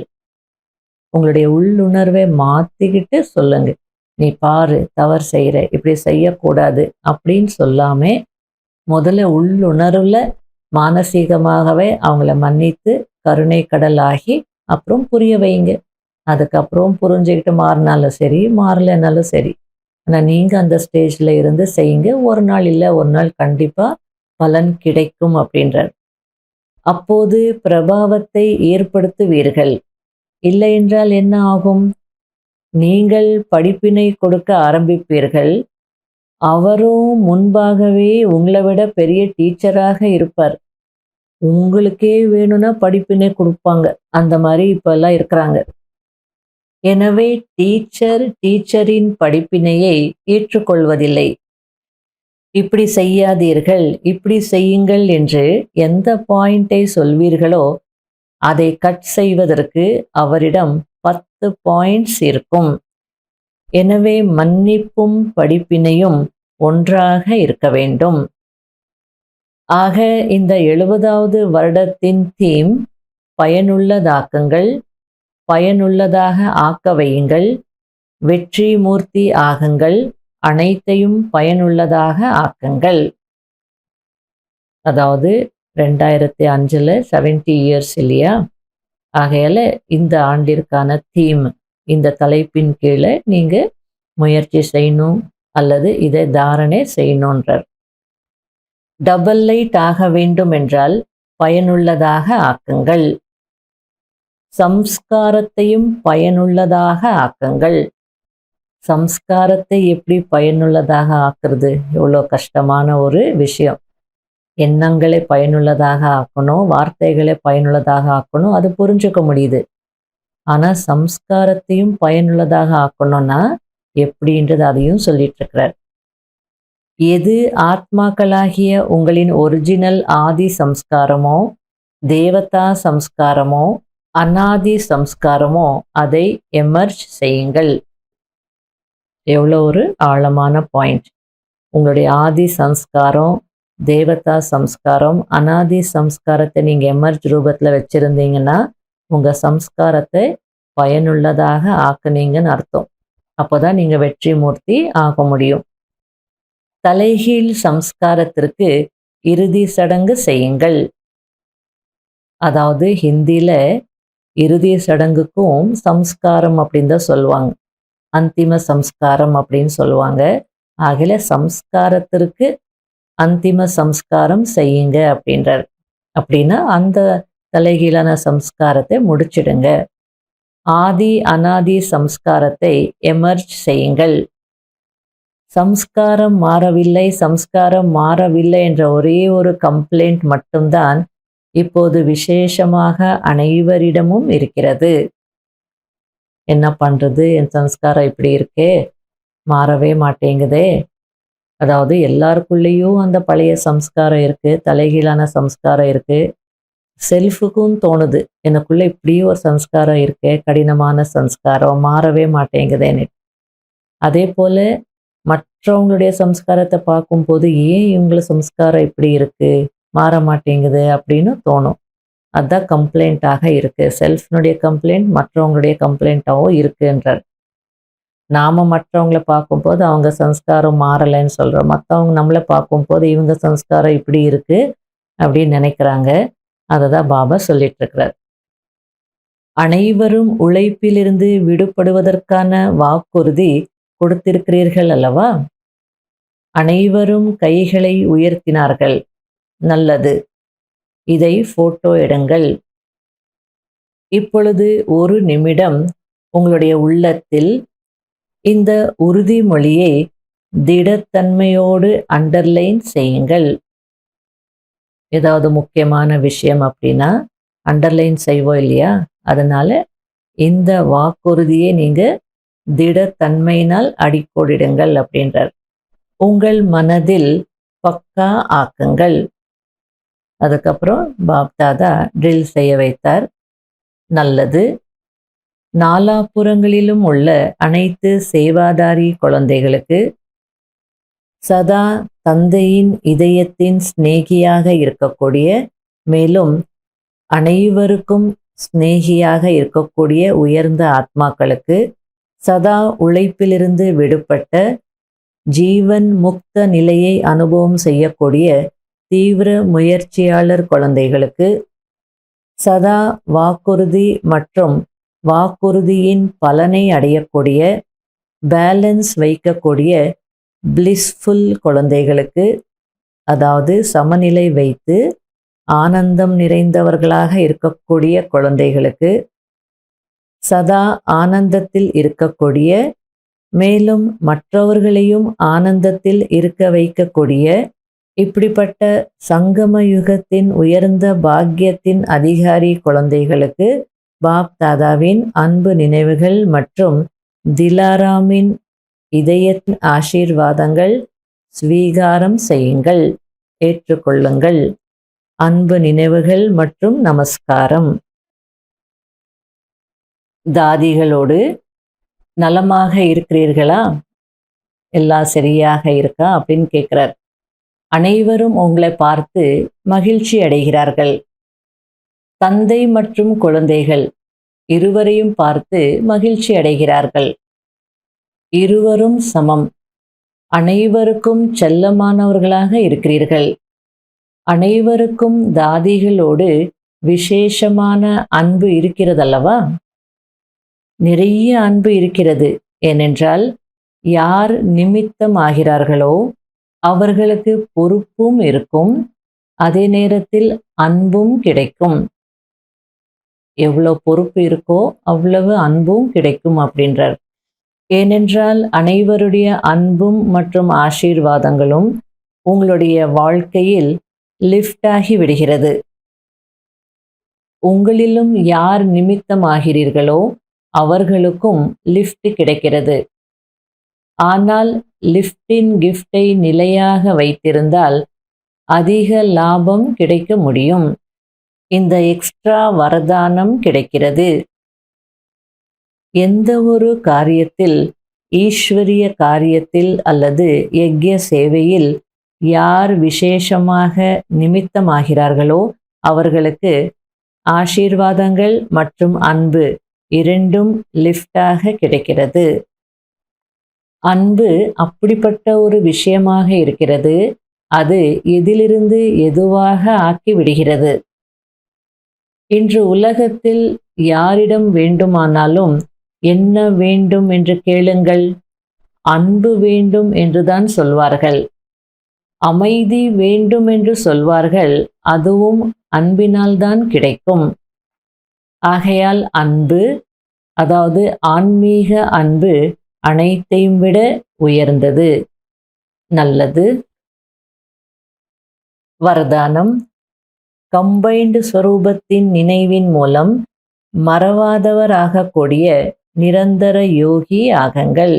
உங்களுடைய உள்ளுணர்வை மாற்றிக்கிட்டு சொல்லுங்க, நீ பாரு தவறு செய்கிற, இப்படி செய்யக்கூடாது அப்படின்னு சொல்லாம முதல்ல உள்ளுணர்வில் மானசீகமாகவே அவங்கள மன்னித்து கருணை கடல் ஆகி அப்புறம் புரிய வைங்க. அதுக்கப்புறம் புரிஞ்சுக்கிட்டு மாறினாலும் சரி, மாறலைனாலும் சரி, ஆனால் நீங்கள் அந்த ஸ்டேஜில் இருந்து செய்யுங்க. ஒரு நாள் இல்லை ஒரு நாள் கண்டிப்பாக பலன் கிடைக்கும் அப்படின்றார். அப்போது பிரபாவத்தை ஏற்படுத்துவீர்கள். இல்லை என்றால் என்ன ஆகும்? நீங்கள் படிப்பினை கொடுக்க ஆரம்பிப்பீர்கள். அவரும் முன்பாகவே உங்களை விட பெரிய டீச்சராக இருப்பார். உங்களுக்கே வேணும்னா படிப்பினை கொடுப்பாங்க. அந்த மாதிரி இப்பெல்லாம் இருக்கிறாங்க. எனவே டீச்சரின் படிப்பினையை ஏற்றுக்கொள்வதில்லை. இப்படி செய்யாதீர்கள், இப்படி செய்யுங்கள் என்று எந்த பாயிண்டை சொல்வீர்களோ அதை கட் செய்வதற்கு அவரிடம் 10 பாயிண்ட்ஸ் இருக்கும். எனவே மன்னிப்பும் படிப்பினையும் ஒன்றாக இருக்க வேண்டும். ஆக இந்த 70வது வருடத்தின் தீம் பயனுள்ளதாக்குங்கள், பயனுள்ளதாக ஆக்க வையுங்கள், வெற்றி மூர்த்தி ஆகுங்கள், அனைத்தையும் பயனுள்ளதாக ஆக்குங்கள். அதாவது 2005 70 இயர்ஸ் இல்லையா, ஆகையால இந்த ஆண்டிற்கான தீம், இந்த தலைப்பின் கீழே நீங்கள் முயற்சி செய்யணும் அல்லது இதை தாரணை செய்யணுன்றார். டபுள் லைட் ஆக வேண்டும் என்றால் பயனுள்ளதாக ஆக்குங்கள், சம்ஸ்காரத்தையும் பயனுள்ளதாக ஆக்குங்கள். சம்ஸ்காரத்தை எப்படி பயனுள்ளதாக ஆக்குறது? எவ்வளோ கஷ்டமான ஒரு விஷயம். எண்ணங்களை பயனுள்ளதாக ஆக்கணும், வார்த்தைகளை பயனுள்ளதாக ஆக்கணும், அது புரிஞ்சுக்க முடியுது. ஆனால் சம்ஸ்காரத்தையும் பயனுள்ளதாக ஆக்கணும்னா எப்படின்றது அதையும் சொல்லிட்டு இருக்கிறார். எது ஆத்மாக்களாகிய உங்களின் ஒரிஜினல் ஆதி சம்ஸ்காரமோ, தேவதா சம்ஸ்காரமோ, அநாதி சம்ஸ்காரமோ அதை எமர்ஜ் செய்யுங்கள். எவ்வளோ ஒரு ஆழமான பாயிண்ட். உங்களுடைய ஆதி சம்ஸ்காரம், தேவதா சம்ஸ்காரம், அநாதி சம்ஸ்காரத்தை நீங்கள் எமர்ஜ் ரூபத்தில் வச்சுருந்தீங்கன்னா உங்கள் சம்ஸ்காரத்தை பயனுள்ளதாக ஆக்குனீங்கன்னு அர்த்தம். அப்போ தான் நீங்கள் வெற்றி மூர்த்தி ஆக முடியும். தலைகீழ் சம்ஸ்காரத்திற்கு இறுதி சடங்கு செய்யுங்கள். அதாவது ஹிந்தியில் இறுதி சடங்குக்கும் சம்ஸ்காரம் அப்படின்னு தான் சொல்லுவாங்க, அந்திம சம்ஸ்காரம் அப்படின்னு சொல்லுவாங்க. ஆகல சம்ஸ்காரத்திற்கு அந்திம சம்ஸ்காரம் செய்யுங்க அப்படின்றார். அப்படின்னா அந்த தலைகீழான சம்ஸ்காரத்தை முடிச்சிடுங்க. ஆதி அநாதி சம்ஸ்காரத்தை எமர்ஜ் செய்யுங்கள். சம்ஸ்காரம் மாறவில்லை, சம்ஸ்காரம் மாறவில்லை என்ற ஒரே ஒரு கம்ப்ளைண்ட் மட்டும்தான் இப்போது விசேஷமாக அனைவரிடமும் இருக்கிறது. என்ன பண்ணுறது, என் சம்ஸ்காரம் இப்படி இருக்கே, மாறவே மாட்டேங்குதே. அதாவது எல்லாருக்குள்ளேயும் அந்த பழைய சம்ஸ்காரம் இருக்குது, தலைகீழான சம்ஸ்காரம் இருக்குது. செல்ஃபுக்கும் தோணுது, எனக்குள்ளே இப்படியே ஒரு சம்ஸ்காரம் இருக்கே, கடினமான சம்ஸ்காரம், மாறவே மாட்டேங்குதேன்னு. அதே போல் மற்றவங்களுடைய சம்ஸ்காரத்தை பார்க்கும்போது ஏன் இவங்கள சம்ஸ்காரம் இப்படி இருக்குது, மாற மாட்டேங்குது அப்படின்னு தோணும். அதுதான் கம்ப்ளைண்ட்டாக இருக்குது. செல்ஃப்னுடைய கம்ப்ளைண்ட் மற்றவங்களுடைய கம்ப்ளைண்ட்டாகவும் இருக்குன்றார். நாம் மற்றவங்கள பார்க்கும்போது அவங்க சம்ஸ்காரம் மாறலைன்னு சொல்கிறோம், மற்றவங்க நம்மளை பார்க்கும்போது இவங்க சம்ஸ்காரம் இப்படி இருக்குது அப்படின்னு நினைக்கிறாங்க. அதை தான் பாபா சொல்லிட்டு இருக்கிறார். அனைவரும் உழைப்பிலிருந்து விடுபடுவதற்கான வாக்குறுதி கொடுத்திருக்கிறீர்கள் அல்லவா? அனைவரும் கைகளை உயர்த்தினார்கள். நல்லது. இதை போட்டோ எடுங்கள். இப்பொழுது ஒரு நிமிடம் உங்களுடைய உள்ளத்தில் இந்த உறுதிமொழியை திடத்தன்மையோடு அண்டர்லைன் செய்யுங்கள். ஏதாவது முக்கியமான விஷயம் அப்படின்னா அண்டர்லைன் செய்வோம் இல்லையா? அதனால இந்த வாக்குறுதியை நீங்க திடத்தன்மையினால் அடிக்கோடிடுங்கள் அப்படின்றார். உங்கள் மனதில் பக்கா ஆக்குங்கள். அதுக்கப்புறம் பாப்தாதா ட்ரில் செய்ய வைத்தார். நல்லது. நாலாபுறங்களிலும் உள்ள அனைத்து சேவாதாரி குழந்தைகளுக்கு சதா தந்தையின் இதயத்தின் சிநேகியாக இருக்கக்கூடிய, மேலும் அனைவருக்கும் சிநேகியாக இருக்கக்கூடிய உயர்ந்த ஆத்மாக்களுக்கு சதா உழைப்பிலிருந்து விடுபட்ட ஜீவன் முக்த நிலையை அனுபவம் செய்யக்கூடிய தீவிர முயற்சியாளர் குழந்தைகளுக்கு சதா வாக்குறுதி மற்றும் வாக்குறுதியின் பலனை அடையக்கூடிய பேலன்ஸ் வைக்கக்கூடிய பிளிஸ்ஃபுல் குழந்தைகளுக்கு, அதாவது சமநிலை வைத்து ஆனந்தம் நிறைந்தவர்களாக இருக்கக்கூடிய குழந்தைகளுக்கு, சதா ஆனந்தத்தில் இருக்கக்கூடிய மேலும் மற்றவர்களையும் ஆனந்தத்தில் இருக்க வைக்கக்கூடிய இப்படிப்பட்ட சங்கம யுகத்தின் உயர்ந்த பாக்கியத்தின் அதிகாரி குழந்தைகளுக்கு பாப் தாதாவின் அன்பு நினைவுகள் மற்றும் திலாராமின் இதயத்தின் ஆசீர்வாதங்கள் ஸ்வீகாரம் செய்யுங்கள், ஏற்றுக்கொள்ளுங்கள். அன்பு நினைவுகள் மற்றும் நமஸ்காரம். தாதிகளோடு நலமாக இருக்கிறீர்களா? எல்லாம் சரியாக இருக்கா அப்படின்னு கேட்குறார். அனைவரும் உங்களை பார்த்து மகிழ்ச்சி அடைகிறார்கள். தந்தை மற்றும் குழந்தைகள் இருவரையும் பார்த்து மகிழ்ச்சி அடைகிறார்கள். இருவரும் சமம். அனைவருக்கும் செல்லமானவர்களாக இருக்கிறீர்கள். அனைவருக்கும் தாதிகளோடு விசேஷமான அன்பு இருக்கிறதல்லவா? நிறைய அன்பு இருக்கிறது. ஏனென்றால் யார் நிமித்தம் ஆகிறார்களோ அவர்களுக்கு பொறுப்பும் இருக்கும், அதே நேரத்தில் அன்பும் கிடைக்கும். எவ்வளோ பொறுப்பு இருக்கோ அவ்வளவு அன்பும் கிடைக்கும் அப்படின்றார். ஏனென்றால் அனைவருடைய அன்பும் மற்றும் ஆசீர்வாதங்களும் உங்களுடைய வாழ்க்கையில் லிஃப்ட் ஆகி விடுகிறது. உங்களிலும் யார் நிமித்தமாகிறீர்களோ அவர்களுக்கும் லிஃப்ட் கிடைக்கிறது. ஆனால் லிஃப்டின் கிஃப்டை நிலையாக வைத்திருந்தால் அதிக லாபம் கிடைக்க முடியும். இந்த எக்ஸ்ட்ரா வரதானம் கிடைக்கிறது. எந்த ஒரு காரியத்தில், ஈஸ்வரிய காரியத்தில் அல்லது யக்ய சேவையில் யார் விசேஷமாக நிமித்தமாகிறார்களோ அவர்களுக்கு ஆசீர்வாதங்கள் மற்றும் அன்பு இரண்டும் லிஃப்டாக கிடைக்கிறது. அன்பு அப்படிப்பட்ட ஒரு விஷயமாக இருக்கிறது. அது எதிலிருந்து எதுவாக ஆக்கி விடுகிறது. இன்று உலகத்தில் யாரிடம் வேண்டுமானாலும் என்ன வேண்டும் என்று கேளுங்கள், அன்பு வேண்டும் என்றுதான் சொல்வார்கள். அமைதி வேண்டும் என்று சொல்வார்கள், அதுவும் அன்பினால்தான் கிடைக்கும். ஆகையால் அன்பு, அதாவது ஆன்மீக அன்பு அனைத்தையும் விட உயர்ந்தது. நல்லது. வரதானம். கம்பைன்டு ஸ்வரூபத்தின் நினைவின் மூலம் மறவாதவராகக்கூடிய நிரந்தர யோகி ஆகுங்கள்.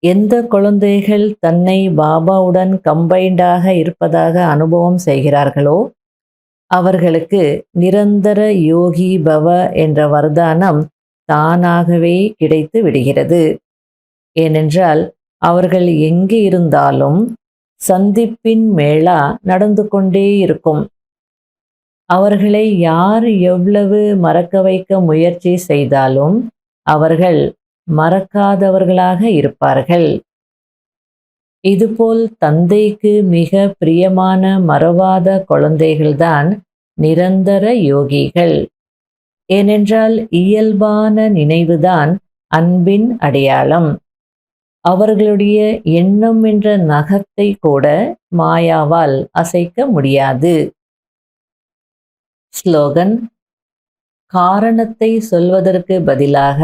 எந்த குழந்தைகள் தன்னை பாபாவுடன் கம்பைண்டாக இருப்பதாக அனுபவம் செய்கிறார்களோ அவர்களுக்கு நிரந்தர யோகி பவ என்ற வரதானம் தானாகவே கிடைத்து விடுகிறது. ஏனென்றால் அவர்கள் எங்கு இருந்தாலும் சந்திப்பின் மேளா நடந்து கொண்டே இருக்கும். அவர்களை யார் எவ்வளவு மறக்க வைக்க முயற்சி செய்தாலும் அவர்கள் மறக்காதவர்களாக இருப்பார்கள். இதுபோல் தந்தைக்கு மிக பிரியமான மறவாத குழந்தைகள்தான் நிரந்தர யோகிகள். ஏனென்றால் இயல்பான நினைவுதான் அன்பின் அடையாளம். அவர்களுடைய எண்ணம் என்ற நகத்தை கூட மாயாவால் அசைக்க முடியாது. ஸ்லோகன்: காரணத்தை சொல்வதற்கு பதிலாக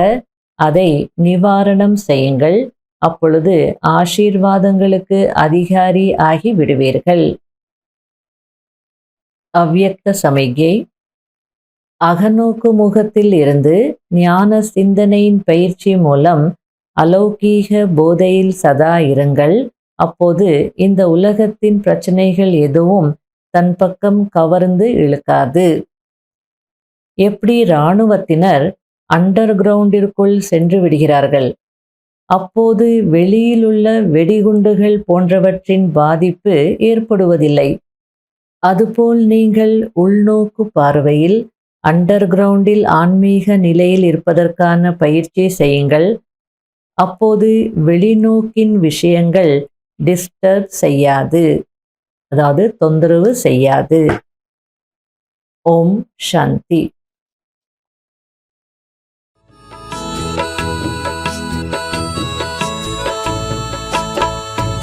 அதை நிவாரணம் செய்யுங்கள். அப்பொழுது ஆசீர்வாதங்களுக்கு அதிகாரி ஆகி விடுவீர்கள். அவ்யக்த சமிக்ஞை: அகநோக்கு முகத்தில் இருந்து ஞான சிந்தனையின் பயிற்சி மூலம் அலௌகீக போதையில் சதா இருங்கள். அப்போது இந்த உலகத்தின் பிரச்சனைகள் எதுவும் தன் பக்கம் கவர்ந்து இழுக்காது. எப்படி இராணுவத்தினர் அண்டர் கிரவுண்டிற்குள் சென்று விடுகிறார்கள், அப்போது வெளியிலுள்ள வெடிகுண்டுகள் போன்றவற்றின் பாதிப்பு ஏற்படுவதில்லை. அதுபோல் நீங்கள் உள்நோக்கு பார்வையில் அண்டர் கிரவுண்டில் ஆன்மீக நிலையில் இருப்பதற்கான பயிற்சி செய்யுங்கள். அப்போது வெளிநோக்கின் விஷயங்கள் டிஸ்டர்ப் செய்யாது, அதாவது தொந்தரவு செய்யாது. ஓம் சாந்தி.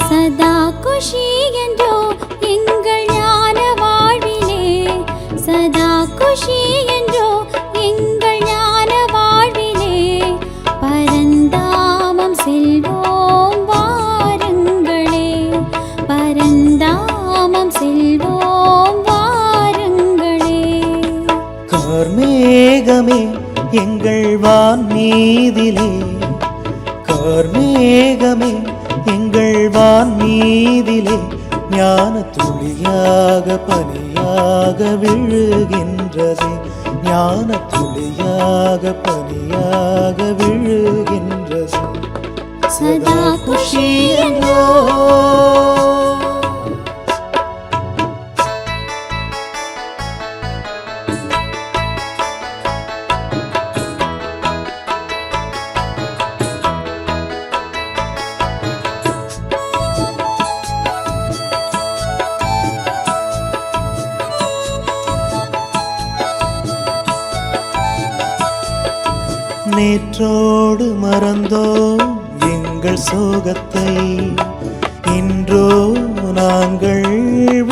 சதா குஷி என்றோ எங்கள் ஞான வாழ்விலே, சதா குஷி என்றோ எங்கள் ஞான வாழ்விலே, பரந்தாமம் செல்வோம் வாருங்களே, பரந்தாமம் செல்வோம் வாருங்களே. கார்மேகமே எங்கள் வான் மீதிலே, கார்மேகமே எங்கள் வான் மீதிலே, ஞான துளியாக பனியாக விழுகின்றது, ஞான துளியாக பனியாக விழுகின்றது. சதா குஷி என்றோ நேற்றோடு மறந்தோம் எங்கள் சோகத்தை, இன்றோ நாங்கள்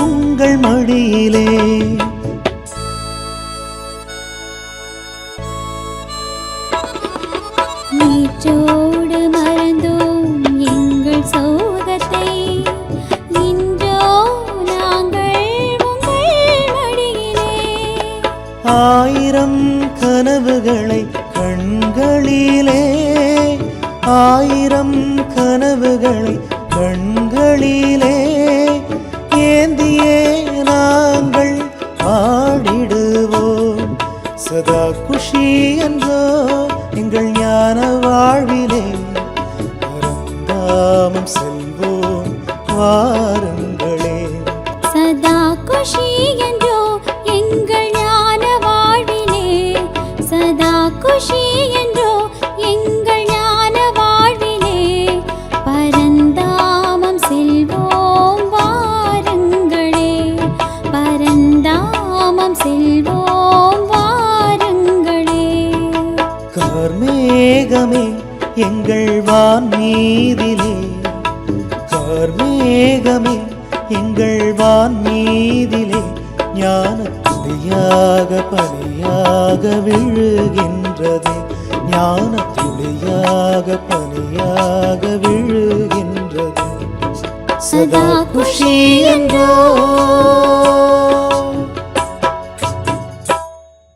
உங்கள் மடியிலே. நேற்றோடு மறந்தோம் எங்கள் சோகத்தை, இன்றோ நாங்கள் உங்கள் மடியிலே. ஆயிரம் கனவுகளை கண்களிலே, ஆயிரம் கனவுகளை கண்களிலே ஏந்தியே நாங்கள் ஆடிடுவோம். சதா குஷி என்றோ எங்கள் ஞான வாழ்விலே, பரந்தாமம் செல்வோம் வாருங்களே. சதா குஷி என்றோ எங்கள் ஞான வாழ்விலே, சதா குஷி என்றோ எங்கள் ஞான வாழ்விலே, பரந்தாமம் செல்வோம் வாருங்களே, பரந்தாமம் செல்வோம் வாருங்களே. கார்மேகமே எங்கள் வான் மீதிலே, கார்மேகமே எங்கள் வான் மீதிலே, ஞான துளியாக பனியாக விழுகின்றது, ஞான துளியாக பனியாக விழுகின்றது. சதா குஷி என்றோ